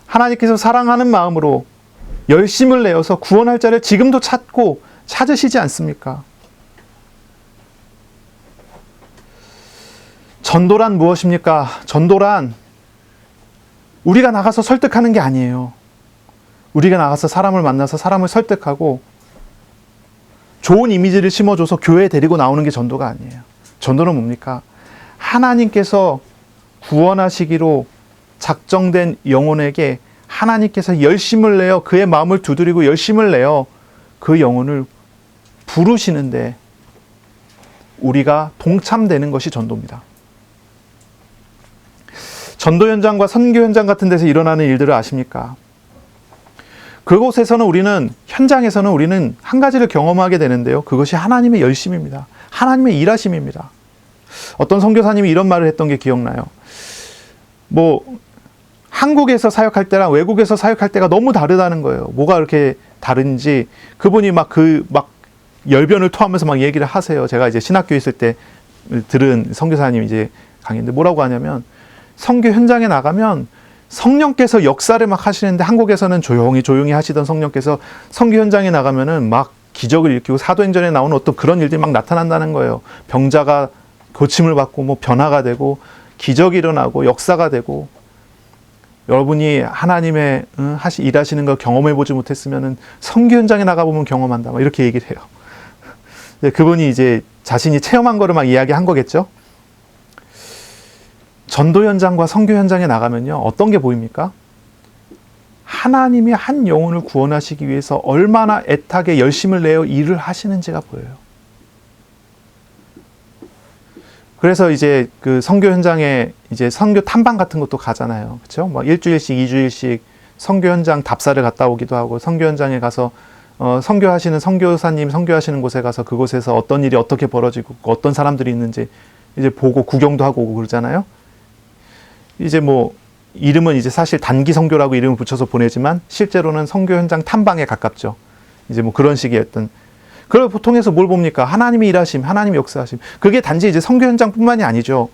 하나님께서 사랑하는 마음으로 열심을 내어서 구원할 자를 지금도 찾고 찾으시지 않습니까? 전도란 무엇입니까? 전도란 우리가 나가서 설득하는 게 아니에요. 우리가 나가서 사람을 만나서 사람을 설득하고 좋은 이미지를 심어줘서 교회에 데리고 나오는 게 전도가 아니에요. 전도는 뭡니까? 하나님께서 구원하시기로 작정된 영혼에게 하나님께서 열심을 내어 그의 마음을 두드리고 열심을 내어 그 영혼을 부르시는데 우리가 동참되는 것이 전도입니다. 전도 현장과 선교 현장 같은 데서 일어나는 일들을 아십니까? 그곳에서는 현장에서는 우리는 한 가지를 경험하게 되는데요. 그것이 하나님의 열심입니다. 하나님의 일하심입니다. 어떤 선교사님이 이런 말을 했던 게 기억나요. 한국에서 사역할 때랑 외국에서 사역할 때가 너무 다르다는 거예요. 뭐가 그렇게 다른지 그분이 열변을 토하면서 막 얘기를 하세요. 제가 이제 신학교에 있을 때 들은 선교사님 이제 강의인데 뭐라고 하냐면, 선교 현장에 나가면 성령께서 역사를 막 하시는데 한국에서는 조용히 하시던 성령께서 선교 현장에 나가면은 막 기적을 일으키고 사도행전에 나오는 어떤 그런 일들이 막 나타난다는 거예요. 병자가 고침을 받고 변화가 되고 기적이 일어나고 역사가 되고, 여러분이 하나님의 일하시는 걸 경험해 보지 못했으면은 선교 현장에 나가 보면 경험한다. 막 이렇게 얘기를 해요. 그분이 이제 자신이 체험한 거를 막 이야기한 거겠죠. 전도 현장과 선교 현장에 나가면요, 어떤 게 보입니까? 하나님이 한 영혼을 구원하시기 위해서 얼마나 애타게 열심을 내어 일을 하시는지가 보여요. 그래서 이제 그 선교 현장에 이제 선교 탐방 같은 것도 가잖아요. 그렇죠? 막 일주일씩, 2주일씩 선교 현장 답사를 갔다 오기도 하고, 선교 현장에 가서 선교하시는 선교사님 선교하시는 곳에 가서 그곳에서 어떤 일이 어떻게 벌어지고 어떤 사람들이 있는지 이제 보고 구경도 하고 오고 그러잖아요. 이제 이름은 이제 사실 단기 선교라고 이름을 붙여서 보내지만 실제로는 선교 현장 탐방에 가깝죠. 이제 그런 식의 어떤, 그걸 통해서 뭘 봅니까? 하나님의 일하심, 하나님의 역사하심. 그게 단지 이제 선교 현장뿐만이 아니죠.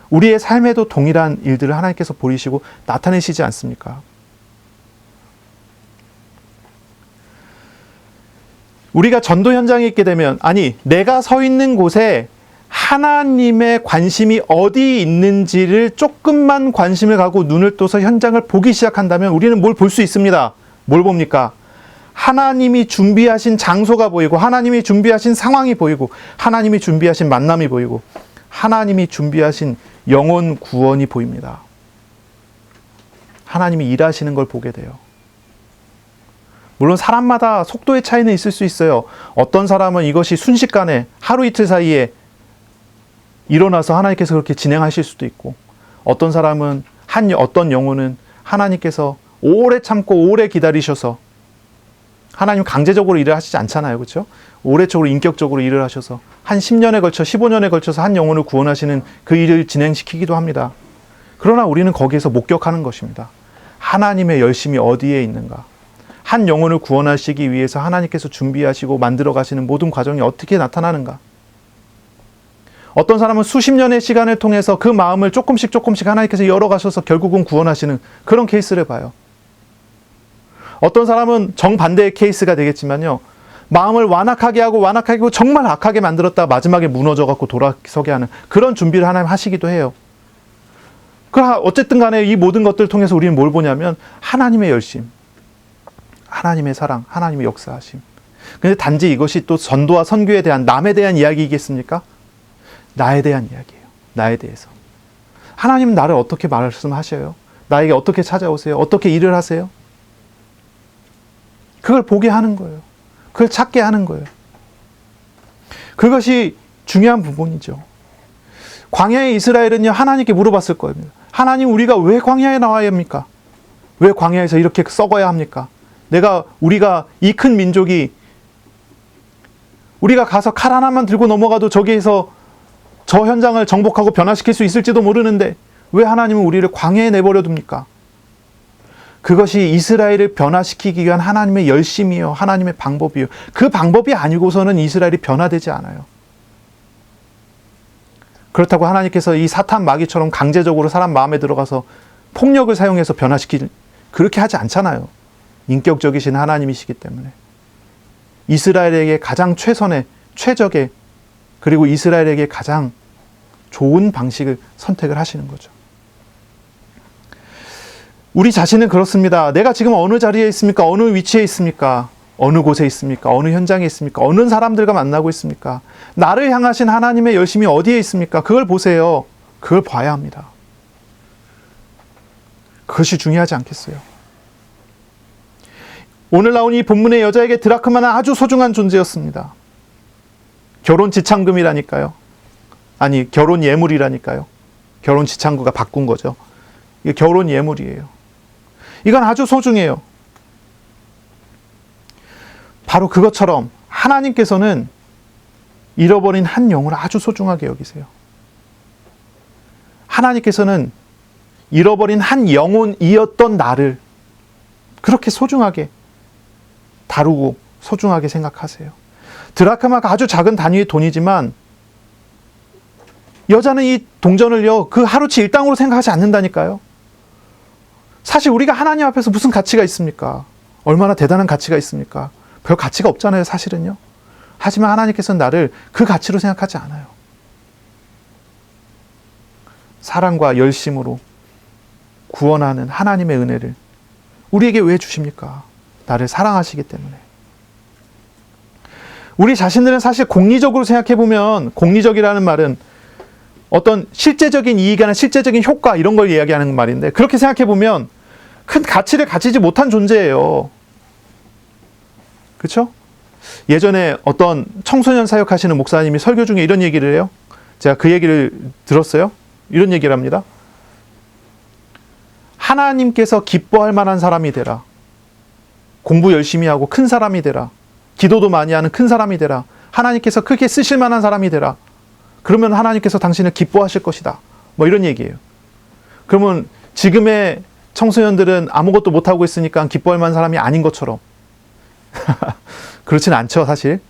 우리의 삶에도 동일한 일들을 하나님께서 보이시고 나타내시지 않습니까? 우리가 전도 현장에 있게 되면, 내가 서 있는 곳에 하나님의 관심이 어디 있는지를 조금만 관심을 갖고 눈을 떠서 현장을 보기 시작한다면 우리는 뭘 볼 수 있습니다. 뭘 봅니까? 하나님이 준비하신 장소가 보이고, 하나님이 준비하신 상황이 보이고, 하나님이 준비하신 만남이 보이고, 하나님이 준비하신 영혼 구원이 보입니다. 하나님이 일하시는 걸 보게 돼요. 물론 사람마다 속도의 차이는 있을 수 있어요. 어떤 사람은 이것이 순식간에 하루 이틀 사이에 일어나서 하나님께서 그렇게 진행하실 수도 있고, 어떤 사람은 어떤 영혼은 하나님께서 오래 참고 오래 기다리셔서, 하나님 강제적으로 일을 하시지 않잖아요. 그렇죠? 오래적으로 인격적으로 일을 하셔서 한 10년에 걸쳐 15년에 걸쳐서 한 영혼을 구원하시는 그 일을 진행시키기도 합니다. 그러나 우리는 거기에서 목격하는 것입니다. 하나님의 열심이 어디에 있는가? 한 영혼을 구원하시기 위해서 하나님께서 준비하시고 만들어 가시는 모든 과정이 어떻게 나타나는가? 어떤 사람은 수십 년의 시간을 통해서 그 마음을 조금씩 하나님께서 열어가셔서 결국은 구원하시는 그런 케이스를 봐요. 어떤 사람은 정반대의 케이스가 되겠지만요. 마음을 완악하게 하고 정말 악하게 만들었다가 마지막에 무너져갖고 돌아서게 하는 그런 준비를 하나님 하시기도 해요. 어쨌든 간에 이 모든 것들을 통해서 우리는 뭘 보냐면 하나님의 열심, 하나님의 사랑, 하나님의 역사하심. 근데 단지 이것이 또 전도와 선교에 대한 남에 대한 이야기이겠습니까? 나에 대한 이야기예요. 나에 대해서. 하나님은 나를 어떻게 말씀하셔요? 나에게 어떻게 찾아오세요? 어떻게 일을 하세요? 그걸 보게 하는 거예요. 그걸 찾게 하는 거예요. 그것이 중요한 부분이죠. 광야의 이스라엘은요, 하나님께 물어봤을 겁니다. 하나님, 우리가 왜 광야에 나와야 합니까? 왜 광야에서 이렇게 썩어야 합니까? 우리가 이 큰 민족이 우리가 가서 칼 하나만 들고 넘어가도 저기에서 저 현장을 정복하고 변화시킬 수 있을지도 모르는데 왜 하나님은 우리를 광야에 내버려 둡니까? 그것이 이스라엘을 변화시키기 위한 하나님의 열심이요, 하나님의 방법이요. 그 방법이 아니고서는 이스라엘이 변화되지 않아요. 그렇다고 하나님께서 이 사탄 마귀처럼 강제적으로 사람 마음에 들어가서 폭력을 사용해서 그렇게 하지 않잖아요. 인격적이신 하나님이시기 때문에. 이스라엘에게 가장 최적의, 그리고 이스라엘에게 가장 좋은 방식을 선택을 하시는 거죠. 우리 자신은 그렇습니다. 내가 지금 어느 자리에 있습니까? 어느 위치에 있습니까? 어느 곳에 있습니까? 어느 현장에 있습니까? 어느 사람들과 만나고 있습니까? 나를 향하신 하나님의 열심이 어디에 있습니까? 그걸 보세요. 그걸 봐야 합니다. 그것이 중요하지 않겠어요? 오늘 나온 이 본문의 여자에게 드라크마는 아주 소중한 존재였습니다. 결혼 지참금이라니까요. 아니, 결혼 예물이라니까요. 결혼 지참구가 바꾼 거죠. 이게 결혼 예물이에요. 이건 아주 소중해요. 바로 그것처럼 하나님께서는 잃어버린 한 영혼을 아주 소중하게 여기세요. 하나님께서는 잃어버린 한 영혼이었던 나를 그렇게 소중하게 다루고 소중하게 생각하세요. 드라크마가 아주 작은 단위의 돈이지만 여자는 이 동전을요, 그 하루치 일당으로 생각하지 않는다니까요. 사실 우리가 하나님 앞에서 무슨 가치가 있습니까? 얼마나 대단한 가치가 있습니까? 별 가치가 없잖아요, 사실은요. 하지만 하나님께서는 나를 그 가치로 생각하지 않아요. 사랑과 열심으로 구원하는 하나님의 은혜를 우리에게 왜 주십니까? 나를 사랑하시기 때문에. 우리 자신들은 사실 공리적으로 생각해보면, 공리적이라는 말은 어떤 실제적인 이익이나 실제적인 효과 이런 걸 이야기하는 말인데, 그렇게 생각해보면 큰 가치를 가지지 못한 존재예요. 그렇죠? 예전에 어떤 청소년 사역하시는 목사님이 설교 중에 이런 얘기를 해요. 제가 그 얘기를 들었어요. 이런 얘기를 합니다. 하나님께서 기뻐할 만한 사람이 되라. 공부 열심히 하고 큰 사람이 되라. 기도도 많이 하는 큰 사람이 되라. 하나님께서 크게 쓰실 만한 사람이 되라. 그러면 하나님께서 당신을 기뻐하실 것이다. 뭐 이런 얘기예요. 그러면 지금의 청소년들은 아무것도 못하고 있으니까 기뻐할 만한 사람이 아닌 것처럼. 그렇진 않죠, 사실.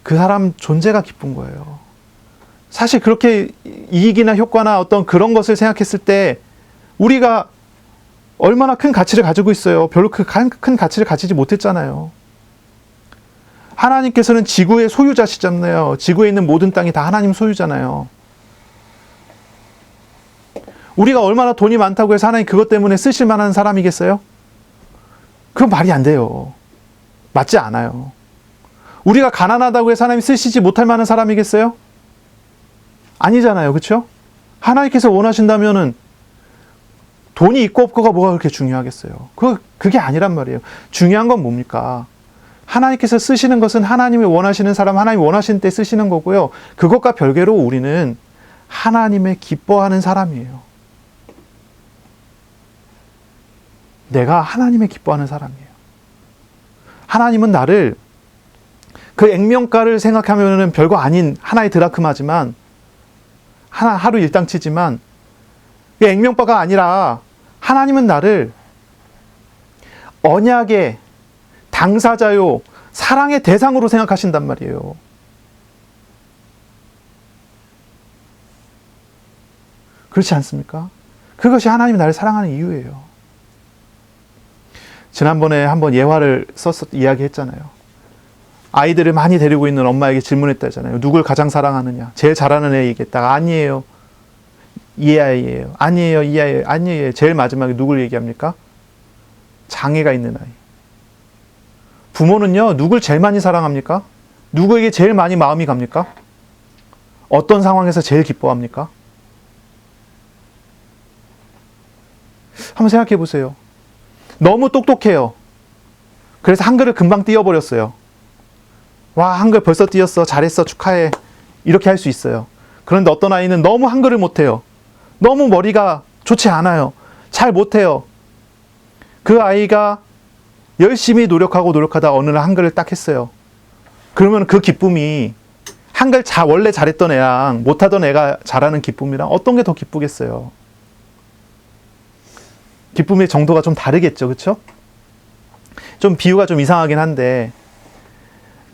그 사람 존재가 기쁜 거예요. 사실 그렇게 이익이나 효과나 어떤 그런 것을 생각했을 때 우리가 얼마나 큰 가치를 가지고 있어요. 별로 큰 가치를 가지지 못했잖아요. 하나님께서는 지구의 소유자시잖아요. 지구에 있는 모든 땅이 다 하나님 소유잖아요. 우리가 얼마나 돈이 많다고 해서 하나님 그것 때문에 쓰실 만한 사람이겠어요? 그건 말이 안 돼요. 맞지 않아요. 우리가 가난하다고 해서 하나님 쓰시지 못할 만한 사람이겠어요? 아니잖아요. 그렇죠? 하나님께서 원하신다면은 돈이 있고 없고가 뭐가 그렇게 중요하겠어요? 그게 아니란 말이에요. 중요한 건 뭡니까? 하나님께서 쓰시는 것은 하나님이 원하시는 사람, 하나님이 원하시는 때 쓰시는 거고요. 그것과 별개로 우리는 하나님의 기뻐하는 사람이에요. 내가 하나님의 기뻐하는 사람이에요. 하나님은 나를 그 액면가를 생각하면은 별거 아닌 하나의 드라크마지만 하루 일당치지만 그 액면가가 아니라 하나님은 나를 언약의 당사자요, 사랑의 대상으로 생각하신단 말이에요. 그렇지 않습니까? 그것이 하나님이 나를 사랑하는 이유예요. 지난번에 한번 예화를 써서 이야기했잖아요. 아이들을 많이 데리고 있는 엄마에게 질문했다잖아요. 누굴 가장 사랑하느냐? 제일 잘하는 애 얘기했다가 아니에요. 이 아이예요. 아니에요. 이 아이예요. 아니에요. 제일 마지막에 누굴 얘기합니까? 장애가 있는 아이. 부모는요, 누굴 제일 많이 사랑합니까? 누구에게 제일 많이 마음이 갑니까? 어떤 상황에서 제일 기뻐합니까? 한번 생각해 보세요. 너무 똑똑해요. 그래서 한글을 금방 띄워버렸어요. 와, 한글 벌써 띄웠어. 잘했어. 축하해. 이렇게 할 수 있어요. 그런데 어떤 아이는 너무 한글을 못해요. 너무 머리가 좋지 않아요. 잘 못해요. 그 아이가 열심히 노력하다 어느 날 한글을 딱 했어요. 그러면 그 기쁨이 한글 원래 잘했던 애랑 못하던 애가 잘하는 기쁨이랑 어떤 게 더 기쁘겠어요? 기쁨의 정도가 좀 다르겠죠. 그렇죠? 좀 비유가 좀 이상하긴 한데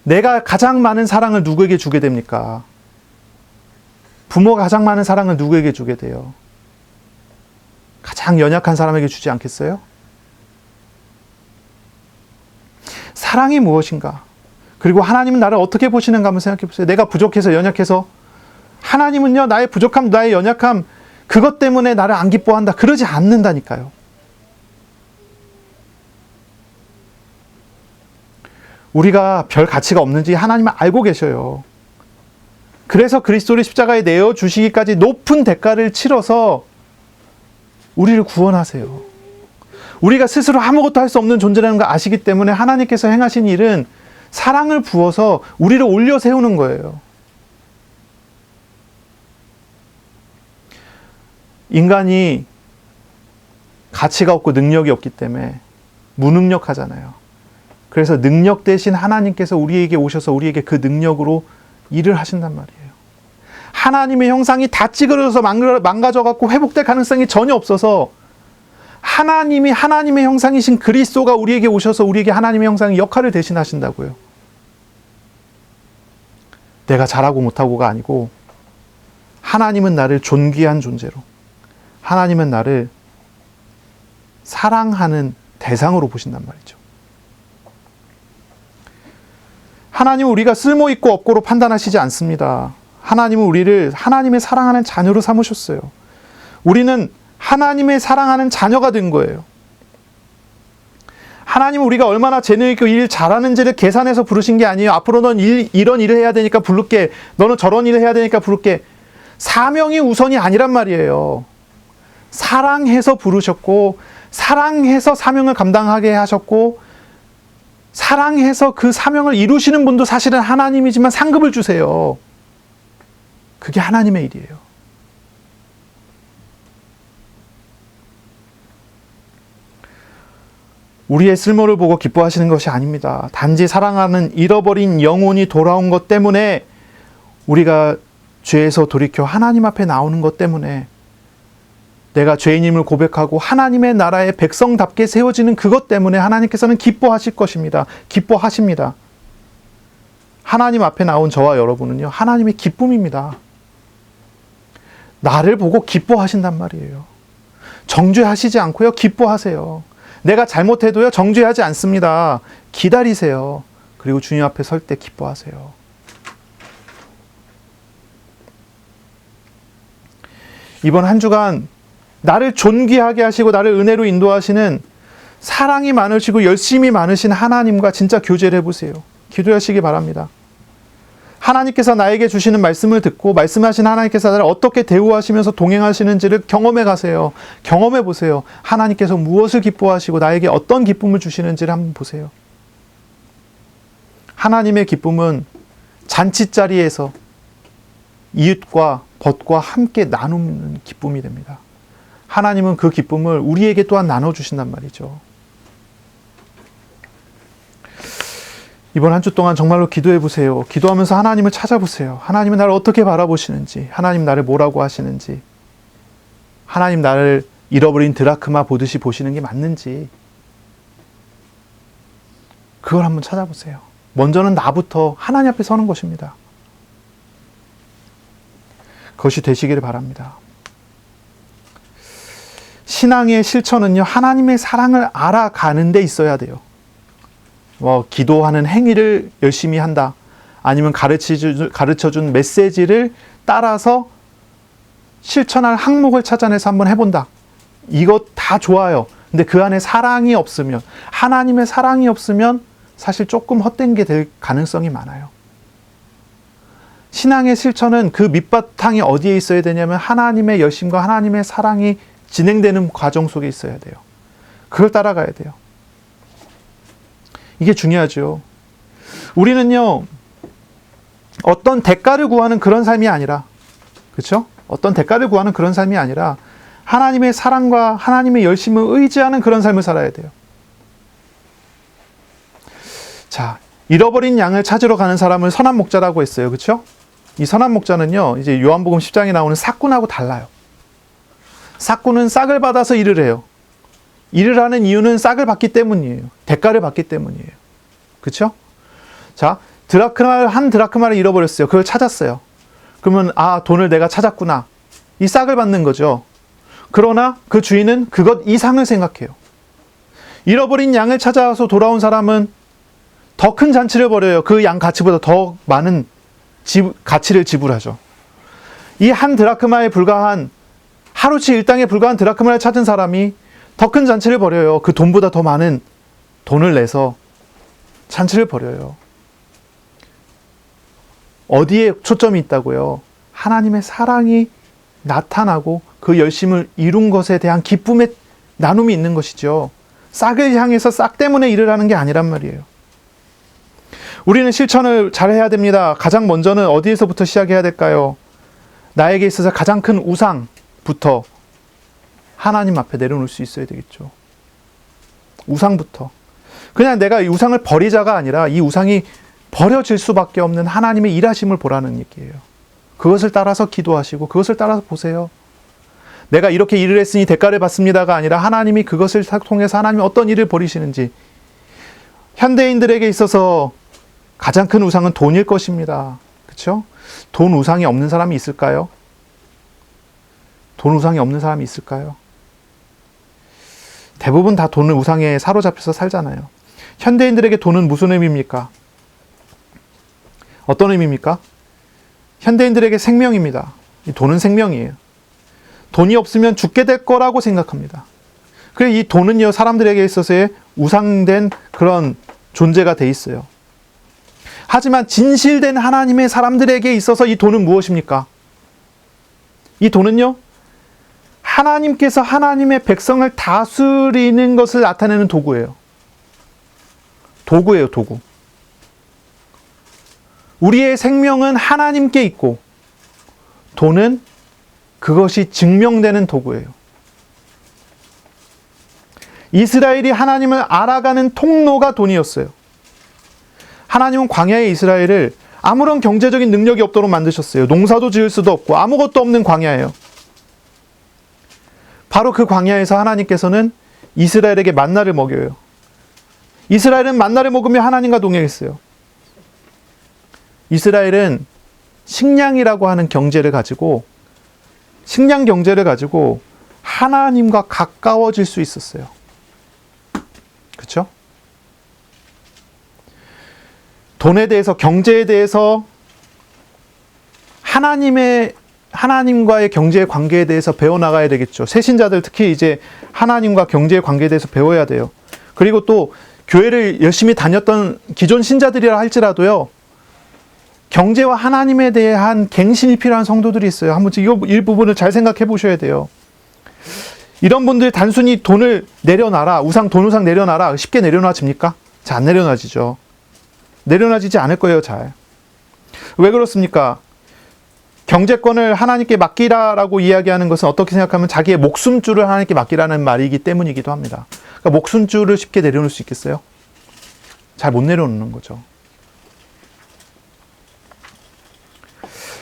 내가 가장 많은 사랑을 누구에게 주게 됩니까? 부모가 가장 많은 사랑을 누구에게 주게 돼요? 가장 연약한 사람에게 주지 않겠어요? 사랑이 무엇인가? 그리고 하나님은 나를 어떻게 보시는가 한번 생각해 보세요. 내가 부족해서 연약해서 하나님은요, 나의 부족함, 나의 연약함 그것 때문에 나를 안 기뻐한다. 그러지 않는다니까요. 우리가 별 가치가 없는지 하나님은 알고 계셔요. 그래서 그리스도를 십자가에 내어주시기까지 높은 대가를 치러서 우리를 구원하세요. 우리가 스스로 아무것도 할 수 없는 존재라는 걸 아시기 때문에 하나님께서 행하신 일은 사랑을 부어서 우리를 올려 세우는 거예요. 인간이 가치가 없고 능력이 없기 때문에 무능력하잖아요. 그래서 능력 대신 하나님께서 우리에게 오셔서 우리에게 그 능력으로 일을 하신단 말이에요. 하나님의 형상이 다 찌그러져서 망가져갖고 회복될 가능성이 전혀 없어서 하나님이 하나님의 형상이신 그리스도가 우리에게 오셔서 우리에게 하나님의 형상의 역할을 대신하신다고요. 내가 잘하고 못하고가 아니고 하나님은 나를 존귀한 존재로, 하나님은 나를 사랑하는 대상으로 보신단 말이죠. 하나님은 우리가 쓸모있고 없고로 판단하시지 않습니다. 하나님은 우리를 하나님의 사랑하는 자녀로 삼으셨어요. 우리는 하나님의 사랑하는 자녀가 된 거예요. 하나님은 우리가 얼마나 재능있고 일 잘하는지를 계산해서 부르신 게 아니에요. 앞으로 넌 이런 일을 해야 되니까 부를게. 너는 저런 일을 해야 되니까 부를게. 사명이 우선이 아니란 말이에요. 사랑해서 부르셨고, 사랑해서 사명을 감당하게 하셨고, 사랑해서 그 사명을 이루시는 분도 사실은 하나님이지만 상급을 주세요. 그게 하나님의 일이에요. 우리의 쓸모를 보고 기뻐하시는 것이 아닙니다. 단지 사랑하는 잃어버린 영혼이 돌아온 것 때문에, 우리가 죄에서 돌이켜 하나님 앞에 나오는 것 때문에, 내가 죄인임을 고백하고 하나님의 나라의 백성답게 세워지는 그것 때문에 하나님께서는 기뻐하실 것입니다. 기뻐하십니다. 하나님 앞에 나온 저와 여러분은요, 하나님의 기쁨입니다. 나를 보고 기뻐하신단 말이에요. 정죄하시지 않고요, 기뻐하세요. 내가 잘못해도요, 정죄하지 않습니다. 기다리세요. 그리고 주님 앞에 설 때 기뻐하세요. 이번 한 주간 나를 존귀하게 하시고 나를 은혜로 인도하시는 사랑이 많으시고 열심이 많으신 하나님과 진짜 교제를 해보세요. 기도하시기 바랍니다. 하나님께서 나에게 주시는 말씀을 듣고 말씀하신 하나님께서 나를 어떻게 대우하시면서 동행하시는지를 경험해 가세요. 경험해 보세요. 하나님께서 무엇을 기뻐하시고 나에게 어떤 기쁨을 주시는지를 한번 보세요. 하나님의 기쁨은 잔치자리에서 이웃과 벗과 함께 나누는 기쁨이 됩니다. 하나님은 그 기쁨을 우리에게 또한 나눠주신단 말이죠. 이번 한 주 동안 정말로 기도해 보세요. 기도하면서 하나님을 찾아보세요. 하나님은 나를 어떻게 바라보시는지, 하나님 나를 뭐라고 하시는지, 하나님 나를 잃어버린 드라크마 보듯이 보시는 게 맞는지, 그걸 한번 찾아보세요. 먼저는 나부터 하나님 앞에 서는 것입니다. 그것이 되시기를 바랍니다. 신앙의 실천은요, 하나님의 사랑을 알아가는 데 있어야 돼요. 기도하는 행위를 열심히 한다. 아니면 가르쳐준 메시지를 따라서 실천할 항목을 찾아내서 한번 해본다. 이것 다 좋아요. 근데 그 안에 사랑이 없으면, 하나님의 사랑이 없으면 사실 조금 헛된 게 될 가능성이 많아요. 신앙의 실천은 그 밑바탕이 어디에 있어야 되냐면 하나님의 열심과 하나님의 사랑이 진행되는 과정 속에 있어야 돼요. 그걸 따라가야 돼요. 이게 중요하죠. 우리는요, 어떤 대가를 구하는 그런 삶이 아니라, 그렇죠? 어떤 대가를 구하는 그런 삶이 아니라 하나님의 사랑과 하나님의 열심을 의지하는 그런 삶을 살아야 돼요. 자, 잃어버린 양을 찾으러 가는 사람을 선한 목자라고 했어요. 그렇죠? 이 선한 목자는요, 이제 요한복음 10장에 나오는 싹꾼하고 달라요. 싹꾼은 싹을 받아서 일을 해요. 일을 하는 이유는 싹을 받기 때문이에요. 대가를 받기 때문이에요. 그렇죠? 자, 한 드라크마를 잃어버렸어요. 그걸 찾았어요. 그러면 돈을 내가 찾았구나. 이 싹을 받는 거죠. 그러나 그 주인은 그것 이상을 생각해요. 잃어버린 양을 찾아서 돌아온 사람은 더 큰 잔치를 벌여요. 그 양 가치보다 더 많은 가치를 지불하죠. 이 한 드라크마에 불과한, 하루치 일당에 불과한 드라크마를 찾은 사람이 더 큰 잔치를 벌여요. 그 돈보다 더 많은 돈을 내서 잔치를 벌여요. 어디에 초점이 있다고요? 하나님의 사랑이 나타나고 그 열심을 이룬 것에 대한 기쁨의 나눔이 있는 것이죠. 싹을 향해서 싹 때문에 일을 하는 게 아니란 말이에요. 우리는 실천을 잘 해야 됩니다. 가장 먼저는 어디에서부터 시작해야 될까요? 나에게 있어서 가장 큰 우상부터 하나님 앞에 내려놓을 수 있어야 되겠죠. 우상부터. 그냥 내가 이 우상을 버리자가 아니라 이 우상이 버려질 수밖에 없는 하나님의 일하심을 보라는 얘기예요. 그것을 따라서 기도하시고 그것을 따라서 보세요. 내가 이렇게 일을 했으니 대가를 받습니다가 아니라 하나님이 그것을 통해서 하나님이 어떤 일을 벌이시는지. 현대인들에게 있어서 가장 큰 우상은 돈일 것입니다. 그렇죠? 돈 우상이 없는 사람이 있을까요? 돈 우상이 없는 사람이 있을까요? 대부분 다 돈을 우상에 사로잡혀서 살잖아요. 현대인들에게 돈은 무슨 의미입니까? 어떤 의미입니까? 현대인들에게 생명입니다. 이 돈은 생명이에요. 돈이 없으면 죽게 될 거라고 생각합니다. 그래서 이 돈은요, 사람들에게 있어서의 우상된 그런 존재가 돼 있어요. 하지만 진실된 하나님의 사람들에게 있어서 이 돈은 무엇입니까? 이 돈은요, 하나님께서 하나님의 백성을 다스리는 것을 나타내는 도구예요. 도구예요, 도구. 우리의 생명은 하나님께 있고 돈은 그것이 증명되는 도구예요. 이스라엘이 하나님을 알아가는 통로가 돈이었어요. 하나님은 광야의 이스라엘을 아무런 경제적인 능력이 없도록 만드셨어요. 농사도 지을 수도 없고 아무것도 없는 광야예요. 바로 그 광야에서 하나님께서는 이스라엘에게 만나를 먹여요. 이스라엘은 만나를 먹으며 하나님과 동행했어요. 이스라엘은 식량이라고 하는 경제를 가지고, 식량 경제를 가지고 하나님과 가까워질 수 있었어요. 그렇죠? 돈에 대해서, 경제에 대해서 하나님과의 경제의 관계에 대해서 배워나가야 되겠죠. 새신자들 특히 이제 하나님과 경제의 관계에 대해서 배워야 돼요. 그리고 또 교회를 열심히 다녔던 기존 신자들이라 할지라도요, 경제와 하나님에 대한 갱신이 필요한 성도들이 있어요. 한번 이 일부분을 잘 생각해 보셔야 돼요. 이런 분들 단순히 돈을 내려놔라, 돈 우상 내려놔라, 쉽게 내려놔집니까? 잘 안 내려놔지죠. 내려놔지지 않을 거예요, 잘. 왜 그렇습니까? 경제권을 하나님께 맡기라라고 이야기하는 것은 어떻게 생각하면 자기의 목숨줄을 하나님께 맡기라는 말이기 때문이기도 합니다. 그러니까 목숨줄을 쉽게 내려놓을 수 있겠어요? 잘 못 내려놓는 거죠.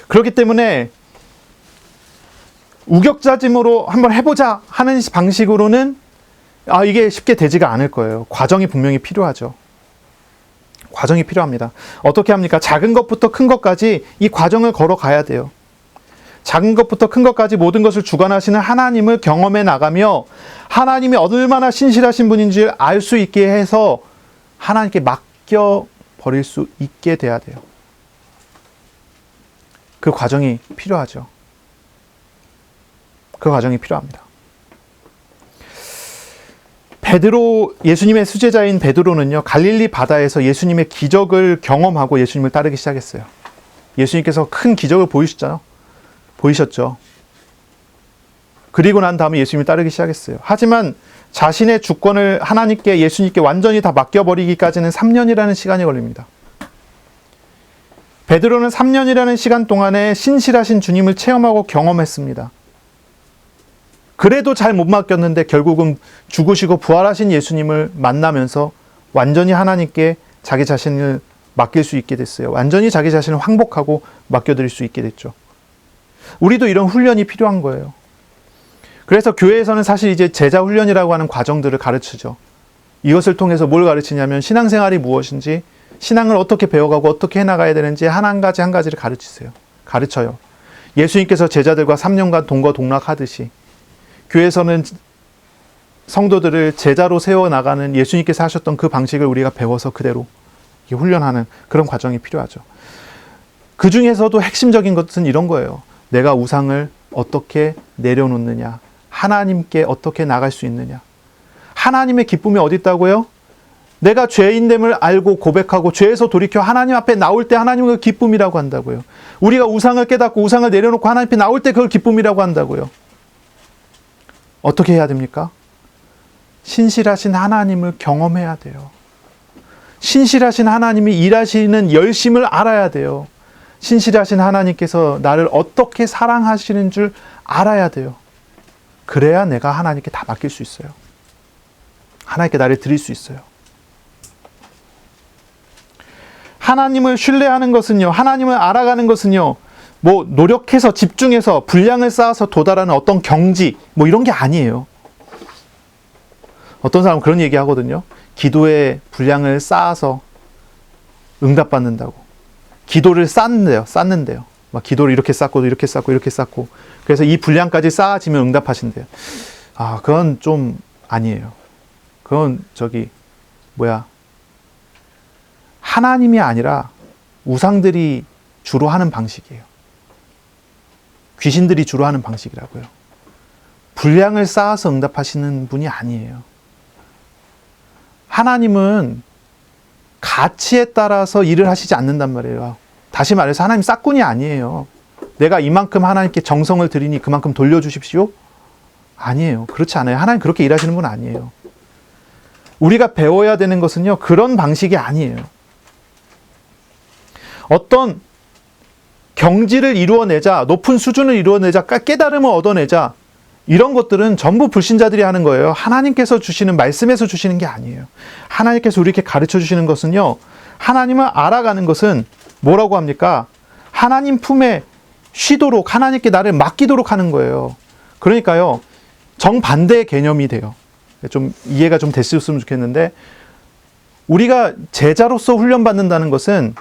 그렇기 때문에 우격자짐으로 한번 해보자 하는 방식으로는 이게 쉽게 되지가 않을 거예요. 과정이 분명히 필요하죠. 과정이 필요합니다. 어떻게 합니까? 작은 것부터 큰 것까지 이 과정을 걸어가야 돼요. 작은 것부터 큰 것까지 모든 것을 주관하시는 하나님을 경험해 나가며 하나님이 얼마나 신실하신 분인지 알 수 있게 해서 하나님께 맡겨 버릴 수 있게 돼야 돼요. 그 과정이 필요하죠. 그 과정이 필요합니다. 베드로, 예수님의 수제자인 베드로는요, 갈릴리 바다에서 예수님의 기적을 경험하고 예수님을 따르기 시작했어요. 예수님께서 큰 기적을 보이셨죠. 그리고 난 다음에 예수님을 따르기 시작했어요. 하지만 자신의 주권을 하나님께, 예수님께 완전히 다 맡겨버리기까지는 3년이라는 시간이 걸립니다. 베드로는 3년이라는 시간 동안에 신실하신 주님을 체험하고 경험했습니다. 그래도 잘 못 맡겼는데 결국은 죽으시고 부활하신 예수님을 만나면서 완전히 하나님께 자기 자신을 맡길 수 있게 됐어요. 완전히 자기 자신을 항복하고 맡겨드릴 수 있게 됐죠. 우리도 이런 훈련이 필요한 거예요. 그래서 교회에서는 사실 이제 제자 훈련이라고 하는 과정들을 가르치죠. 이것을 통해서 뭘 가르치냐면 신앙생활이 무엇인지, 신앙을 어떻게 배워가고 어떻게 해나가야 되는지 한 가지를 가르쳐요. 예수님께서 제자들과 3년간 동거동락하듯이 교회에서는 성도들을 제자로 세워나가는 예수님께서 하셨던 그 방식을 우리가 배워서 그대로 훈련하는 그런 과정이 필요하죠. 그 중에서도 핵심적인 것은 이런 거예요. 내가 우상을 어떻게 내려놓느냐, 하나님께 어떻게 나갈 수 있느냐. 하나님의 기쁨이 어디 있다고요? 내가 죄인됨을 알고 고백하고 죄에서 돌이켜 하나님 앞에 나올 때 하나님은 그 기쁨이라고 한다고요. 우리가 우상을 깨닫고 우상을 내려놓고 하나님 앞에 나올 때 그걸 기쁨이라고 한다고요. 어떻게 해야 됩니까? 신실하신 하나님을 경험해야 돼요. 신실하신 하나님이 일하시는 열심을 알아야 돼요. 신실하신 하나님께서 나를 어떻게 사랑하시는 줄 알아야 돼요. 그래야 내가 하나님께 다 맡길 수 있어요. 하나님께 나를 드릴 수 있어요. 하나님을 신뢰하는 것은요, 하나님을 알아가는 것은요, 뭐 노력해서 집중해서 분량을 쌓아서 도달하는 어떤 경지 뭐 이런 게 아니에요. 어떤 사람은 그런 얘기 하거든요. 기도의 분량을 쌓아서 응답받는다고. 기도를 쌓는데요. 막 기도를 이렇게 쌓고 이렇게 쌓고 이렇게 쌓고 그래서 이 분량까지 쌓아지면 응답하신대요. 아, 그건 좀 아니에요. 그건 하나님이 아니라 우상들이 주로 하는 방식이에요. 귀신들이 주로 하는 방식이라고요. 분량을 쌓아서 응답하시는 분이 아니에요. 하나님은 가치에 따라서 일을 하시지 않는단 말이에요. 다시 말해서 하나님 싹군이 아니에요. 내가 이만큼 하나님께 정성을 들이니 그만큼 돌려주십시오? 아니에요. 그렇지 않아요. 하나님 그렇게 일하시는 분 아니에요. 우리가 배워야 되는 것은요, 그런 방식이 아니에요. 어떤 경지를 이루어내자, 높은 수준을 이루어내자, 깨달음을 얻어내자, 이런 것들은 전부 불신자들이 하는 거예요. 하나님께서 주시는, 말씀에서 주시는 게 아니에요. 하나님께서 우리에게 가르쳐 주시는 것은요, 하나님을 알아가는 것은 뭐라고 합니까? 하나님 품에 쉬도록, 하나님께 나를 맡기도록 하는 거예요. 그러니까요, 정반대의 개념이 돼요. 좀 이해가 좀 됐으면 좋겠는데, 우리가 제자로서 훈련받는다는 것은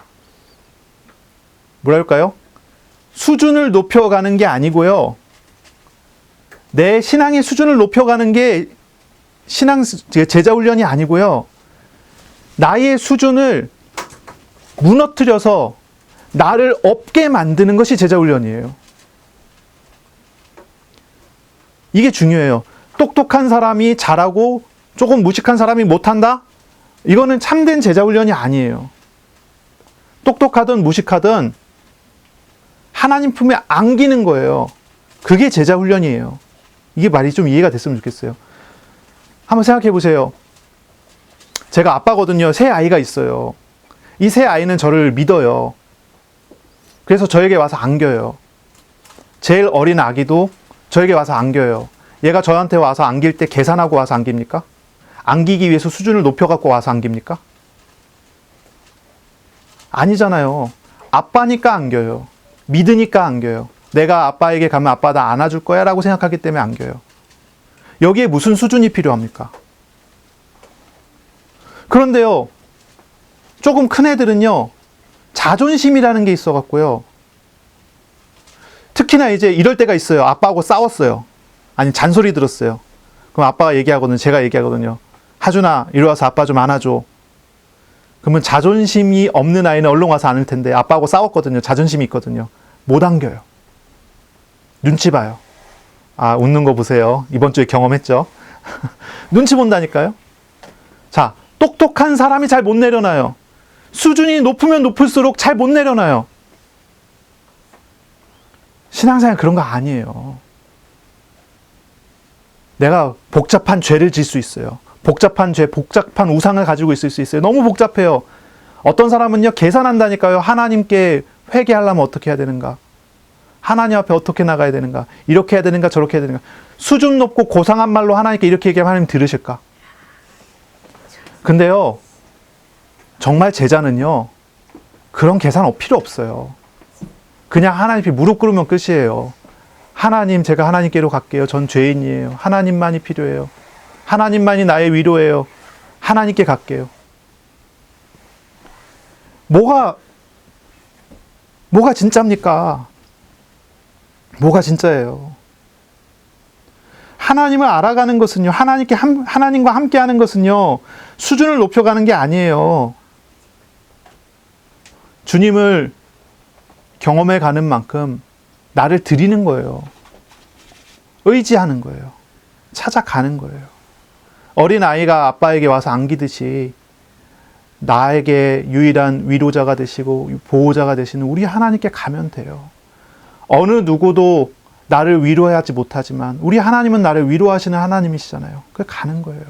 뭐랄까요? 수준을 높여가는 게 아니고요. 내 신앙의 수준을 높여가는 게 제자 훈련이 아니고요. 나의 수준을 무너뜨려서 나를 없게 만드는 것이 제자 훈련이에요. 이게 중요해요. 똑똑한 사람이 잘하고 조금 무식한 사람이 못한다? 이거는 참된 제자 훈련이 아니에요. 똑똑하든 무식하든 하나님 품에 안기는 거예요. 그게 제자 훈련이에요. 이게 말이 좀 이해가 됐으면 좋겠어요. 한번 생각해 보세요. 제가 아빠거든요. 새 아이가 있어요. 이 새 아이는 저를 믿어요. 그래서 저에게 와서 안겨요. 제일 어린 아기도 저에게 와서 안겨요. 얘가 저한테 와서 안길 때 계산하고 와서 안깁니까? 안기기 위해서 수준을 높여갖고 와서 안깁니까? 아니잖아요. 아빠니까 안겨요. 믿으니까 안겨요. 내가 아빠에게 가면 아빠 나 안아줄 거야 라고 생각하기 때문에 안겨요. 여기에 무슨 수준이 필요합니까? 그런데요, 조금 큰 애들은요, 자존심이라는 게 있어갖고요, 특히나 이제 이럴 때가 있어요. 아빠하고 싸웠어요. 아니, 잔소리 들었어요. 그럼 아빠가 얘기하거든요. 제가 얘기하거든요. 하준아, 이리 와서 아빠 좀 안아줘. 그러면 자존심이 없는 아이는 얼른 와서 안을 텐데, 아빠하고 싸웠거든요. 자존심이 있거든요. 못 안겨요. 눈치 봐요. 아, 웃는 거 보세요. 이번 주에 경험했죠. 눈치 본다니까요. 자, 똑똑한 사람이 잘 못 내려놔요. 수준이 높으면 높을수록 잘 못 내려놔요. 신앙생활 그런 거 아니에요. 내가 복잡한 죄를 질 수 있어요. 복잡한 죄, 복잡한 우상을 가지고 있을 수 있어요. 너무 복잡해요. 어떤 사람은요, 계산한다니까요. 하나님께 회개하려면 어떻게 해야 되는가? 하나님 앞에 어떻게 나가야 되는가? 이렇게 해야 되는가? 저렇게 해야 되는가? 수준 높고 고상한 말로 하나님께 이렇게 얘기하면 하나님 들으실까? 근데요, 정말 제자는요, 그런 계산 필요 없어요. 그냥 하나님 앞에 무릎 꿇으면 끝이에요. 하나님, 제가 하나님께로 갈게요. 전 죄인이에요. 하나님만이 필요해요. 하나님만이 나의 위로예요. 하나님께 갈게요. 뭐가 진짜입니까? 뭐가 진짜예요? 하나님을 알아가는 것은요, 하나님과 함께 하는 것은요, 수준을 높여가는 게 아니에요. 주님을 경험해 가는 만큼 나를 드리는 거예요. 의지하는 거예요. 찾아가는 거예요. 어린 아이가 아빠에게 와서 안기듯이 나에게 유일한 위로자가 되시고 보호자가 되시는 우리 하나님께 가면 돼요. 어느 누구도 나를 위로하지 못하지만 우리 하나님은 나를 위로하시는 하나님이시잖아요. 그게 가는 거예요.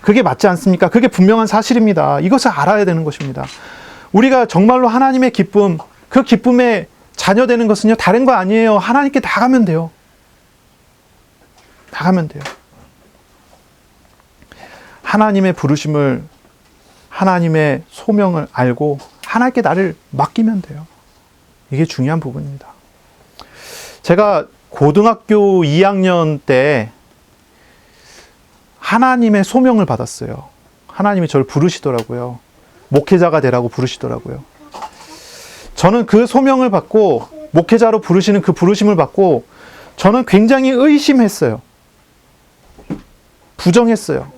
그게 맞지 않습니까? 그게 분명한 사실입니다. 이것을 알아야 되는 것입니다. 우리가 정말로 하나님의 기쁨, 그 기쁨의 자녀되는 것은요, 다른 거 아니에요. 하나님께 나가면 돼요. 나가면 돼요. 하나님의 부르심을, 하나님의 소명을 알고 하나님께 나를 맡기면 돼요. 이게 중요한 부분입니다. 제가 고등학교 2학년 때 하나님의 소명을 받았어요. 하나님이 저를 부르시더라고요. 목회자가 되라고 부르시더라고요. 저는 그 소명을 받고, 목회자로 부르시는 그 부르심을 받고, 저는 굉장히 의심했어요. 부정했어요.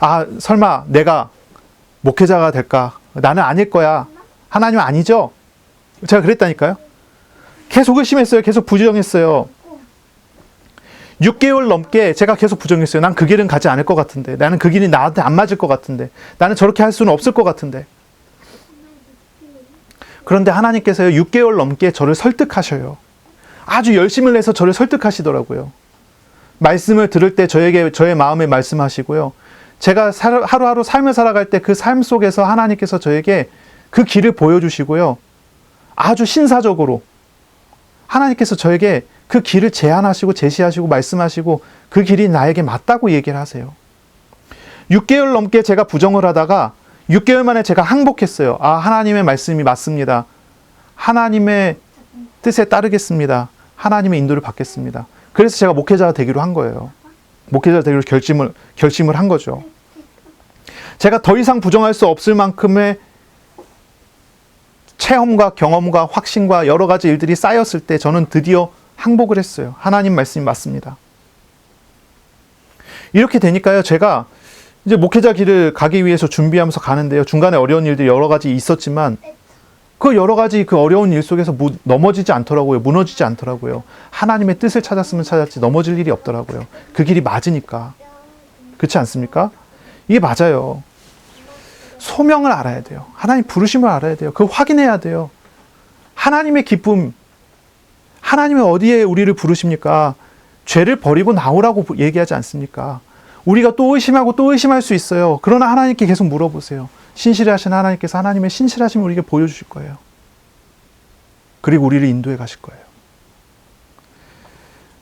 아, 설마 내가 목회자가 될까? 나는 아닐 거야. 하나님은 아니죠? 제가 그랬다니까요. 계속 의심했어요. 계속 부정했어요. 6개월 넘게 제가 계속 부정했어요. 난 그 길은 가지 않을 것 같은데. 나는 그 길이 나한테 안 맞을 것 같은데. 나는 저렇게 할 수는 없을 것 같은데. 그런데 하나님께서요, 6개월 넘게 저를 설득하셔요. 아주 열심을 내서 저를 설득하시더라고요. 말씀을 들을 때 저의 마음에 말씀하시고요. 제가 하루하루 삶을 살아갈 때 그 삶 속에서 하나님께서 저에게 그 길을 보여주시고요. 아주 신사적으로 하나님께서 저에게 그 길을 제안하시고 제시하시고 말씀하시고 그 길이 나에게 맞다고 얘기를 하세요. 6개월 넘게 제가 부정을 하다가 6개월 만에 제가 항복했어요. 아, 하나님의 말씀이 맞습니다. 하나님의 뜻에 따르겠습니다. 하나님의 인도를 받겠습니다. 그래서 제가 목회자가 되기로 한 거예요. 목회자가 되기로 결심을 한 거죠. 제가 더 이상 부정할 수 없을 만큼의 체험과 경험과 확신과 여러 가지 일들이 쌓였을 때 저는 드디어 항복을 했어요. 하나님 말씀이 맞습니다. 이렇게 되니까요, 제가 이제 목회자 길을 가기 위해서 준비하면서 가는데요. 중간에 어려운 일들이 여러 가지 있었지만 그 여러 가지 그 어려운 일 속에서 넘어지지 않더라고요. 무너지지 않더라고요. 하나님의 뜻을 찾았으면 찾았지 넘어질 일이 없더라고요. 그 길이 맞으니까. 그렇지 않습니까? 이게 맞아요. 소명을 알아야 돼요. 하나님 부르심을 알아야 돼요. 그거 확인해야 돼요. 하나님의 기쁨, 하나님은 어디에 우리를 부르십니까? 죄를 버리고 나오라고 얘기하지 않습니까? 우리가 또 의심하고 또 의심할 수 있어요. 그러나 하나님께 계속 물어보세요. 신실하신 하나님께서 하나님의 신실하심을 우리에게 보여주실 거예요. 그리고 우리를 인도해 가실 거예요.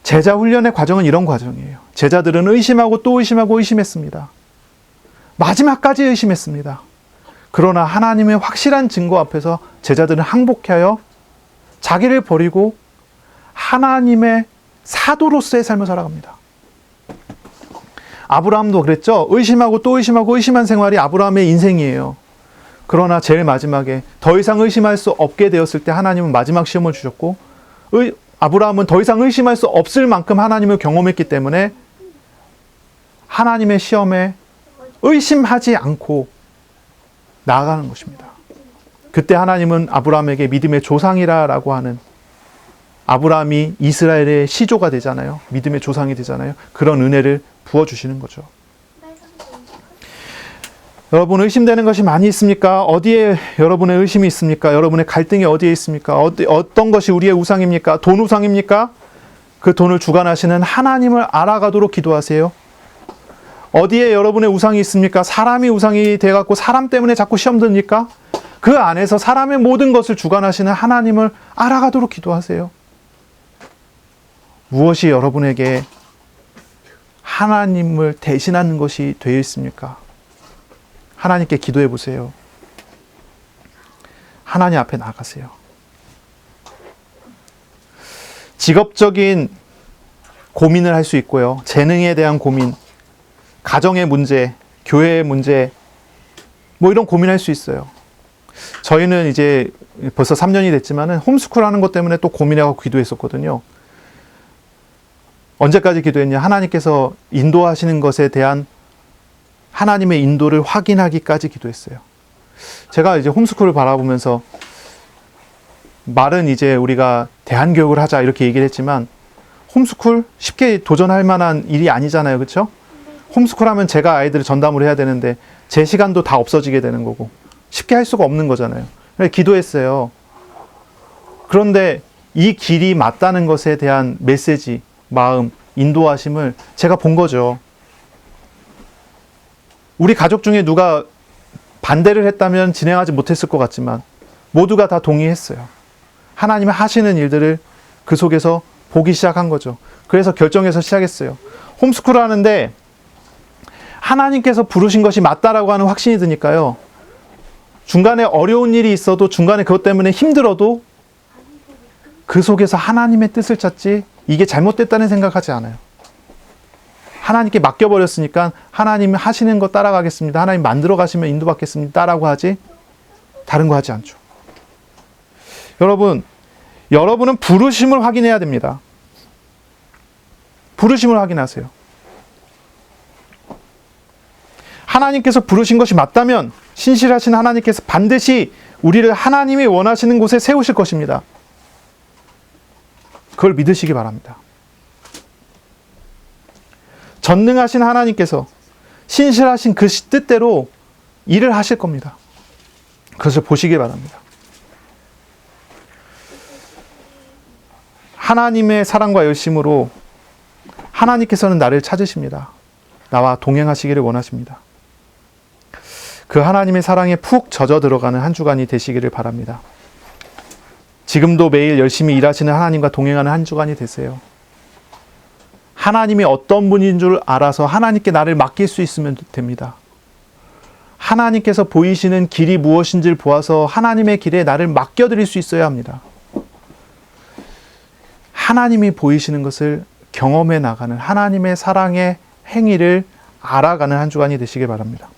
제자 훈련의 과정은 이런 과정이에요. 제자들은 의심하고 또 의심하고 의심했습니다. 마지막까지 의심했습니다. 그러나 하나님의 확실한 증거 앞에서 제자들은 항복하여 자기를 버리고 하나님의 사도로서의 삶을 살아갑니다. 아브라함도 그랬죠. 의심하고 또 의심하고 의심한 생활이 아브라함의 인생이에요. 그러나 제일 마지막에 더 이상 의심할 수 없게 되었을 때 하나님은 마지막 시험을 주셨고, 아브라함은 더 이상 의심할 수 없을 만큼 하나님을 경험했기 때문에 하나님의 시험에 의심하지 않고 나아가는 것입니다. 그때 하나님은 아브라함에게 믿음의 조상이라고 하는, 아브라함이 이스라엘의 시조가 되잖아요. 믿음의 조상이 되잖아요. 그런 은혜를 부어주시는 거죠. 여러분, 의심되는 것이 많이 있습니까? 어디에 여러분의 의심이 있습니까? 여러분의 갈등이 어디에 있습니까? 어떤 것이 우리의 우상입니까? 돈 우상입니까? 그 돈을 주관하시는 하나님을 알아가도록 기도하세요. 어디에 여러분의 우상이 있습니까? 사람이 우상이 돼갖고 사람 때문에 자꾸 시험 듭니까? 그 안에서 사람의 모든 것을 주관하시는 하나님을 알아가도록 기도하세요. 무엇이 여러분에게 하나님을 대신하는 것이 되어 있습니까? 하나님께 기도해 보세요. 하나님 앞에 나가세요. 직업적인 고민을 할 수 있고요. 재능에 대한 고민, 가정의 문제, 교회의 문제, 뭐 이런 고민할 수 있어요. 저희는 이제 벌써 3년이 됐지만은 홈스쿨 하는 것 때문에 또 고민하고 기도했었거든요. 언제까지 기도했냐? 하나님께서 인도하시는 것에 대한 하나님의 인도를 확인하기까지 기도했어요. 제가 이제 홈스쿨을 바라보면서, 말은 이제 우리가 대안교육을 하자 이렇게 얘기를 했지만 홈스쿨 쉽게 도전할 만한 일이 아니잖아요. 그렇죠? 홈스쿨 하면 제가 아이들을 전담을 해야 되는데 제 시간도 다 없어지게 되는 거고 쉽게 할 수가 없는 거잖아요. 그래서 기도했어요. 그런데 이 길이 맞다는 것에 대한 메시지, 마음, 인도하심을 제가 본 거죠. 우리 가족 중에 누가 반대를 했다면 진행하지 못했을 것 같지만 모두가 다 동의했어요. 하나님이 하시는 일들을 그 속에서 보기 시작한 거죠. 그래서 결정해서 시작했어요. 홈스쿨을 하는데 하나님께서 부르신 것이 맞다라고 하는 확신이 드니까요. 중간에 어려운 일이 있어도, 중간에 그것 때문에 힘들어도 그 속에서 하나님의 뜻을 찾지 이게 잘못됐다는 생각하지 않아요. 하나님께 맡겨버렸으니까 하나님 하시는 거 따라가겠습니다. 하나님 만들어 가시면 인도받겠습니다. 라고 하지 다른 거 하지 않죠. 여러분은 부르심을 확인해야 됩니다. 부르심을 확인하세요. 하나님께서 부르신 것이 맞다면 신실하신 하나님께서 반드시 우리를 하나님이 원하시는 곳에 세우실 것입니다. 그걸 믿으시기 바랍니다. 전능하신 하나님께서 신실하신 그 뜻대로 일을 하실 겁니다. 그것을 보시기 바랍니다. 하나님의 사랑과 열심으로 하나님께서는 나를 찾으십니다. 나와 동행하시기를 원하십니다. 그 하나님의 사랑에 푹 젖어 들어가는 한 주간이 되시기를 바랍니다. 지금도 매일 열심히 일하시는 하나님과 동행하는 한 주간이 되세요. 하나님이 어떤 분인 줄 알아서 하나님께 나를 맡길 수 있으면 됩니다. 하나님께서 보이시는 길이 무엇인지를 보아서 하나님의 길에 나를 맡겨드릴 수 있어야 합니다. 하나님이 보이시는 것을 경험해 나가는 하나님의 사랑의 행위를 알아가는 한 주간이 되시길 바랍니다.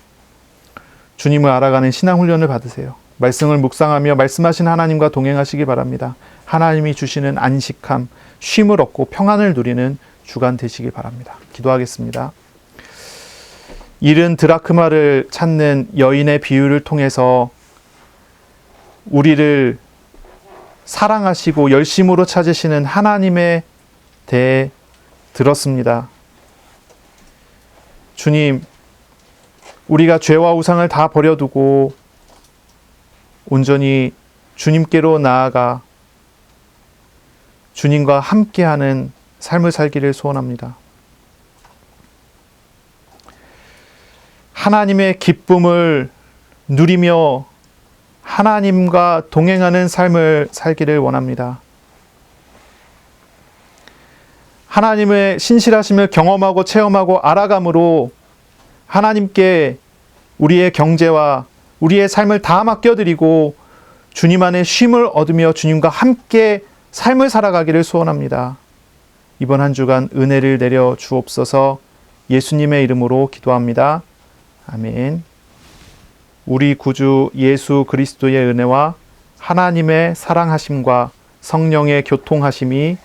주님을 알아가는 신앙훈련을 받으세요. 말씀을 묵상하며 말씀하신 하나님과 동행하시기 바랍니다. 하나님이 주시는 안식함, 쉼을 얻고 평안을 누리는 주간 되시기 바랍니다. 기도하겠습니다. 잃은 드라크마를 찾는 여인의 비유를 통해서 우리를 사랑하시고 열심으로 찾으시는 하나님에 대해 들었습니다. 주님, 우리가 죄와 우상을 다 버려두고 온전히 주님께로 나아가 주님과 함께하는 삶을 살기를 소원합니다. 하나님의 기쁨을 누리며 하나님과 동행하는 삶을 살기를 원합니다. 하나님의 신실하심을 경험하고 체험하고 알아감으로 하나님께 우리의 경제와 우리의 삶을 다 맡겨드리고 주님 안에 쉼을 얻으며 주님과 함께 삶을 살아가기를 소원합니다. 이번 한 주간 은혜를 내려 주옵소서. 예수님의 이름으로 기도합니다. 아멘. 우리 구주 예수 그리스도의 은혜와 하나님의 사랑하심과 성령의 교통하심이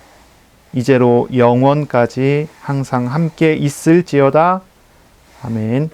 이제로 영원까지 항상 함께 있을지어다. 아멘.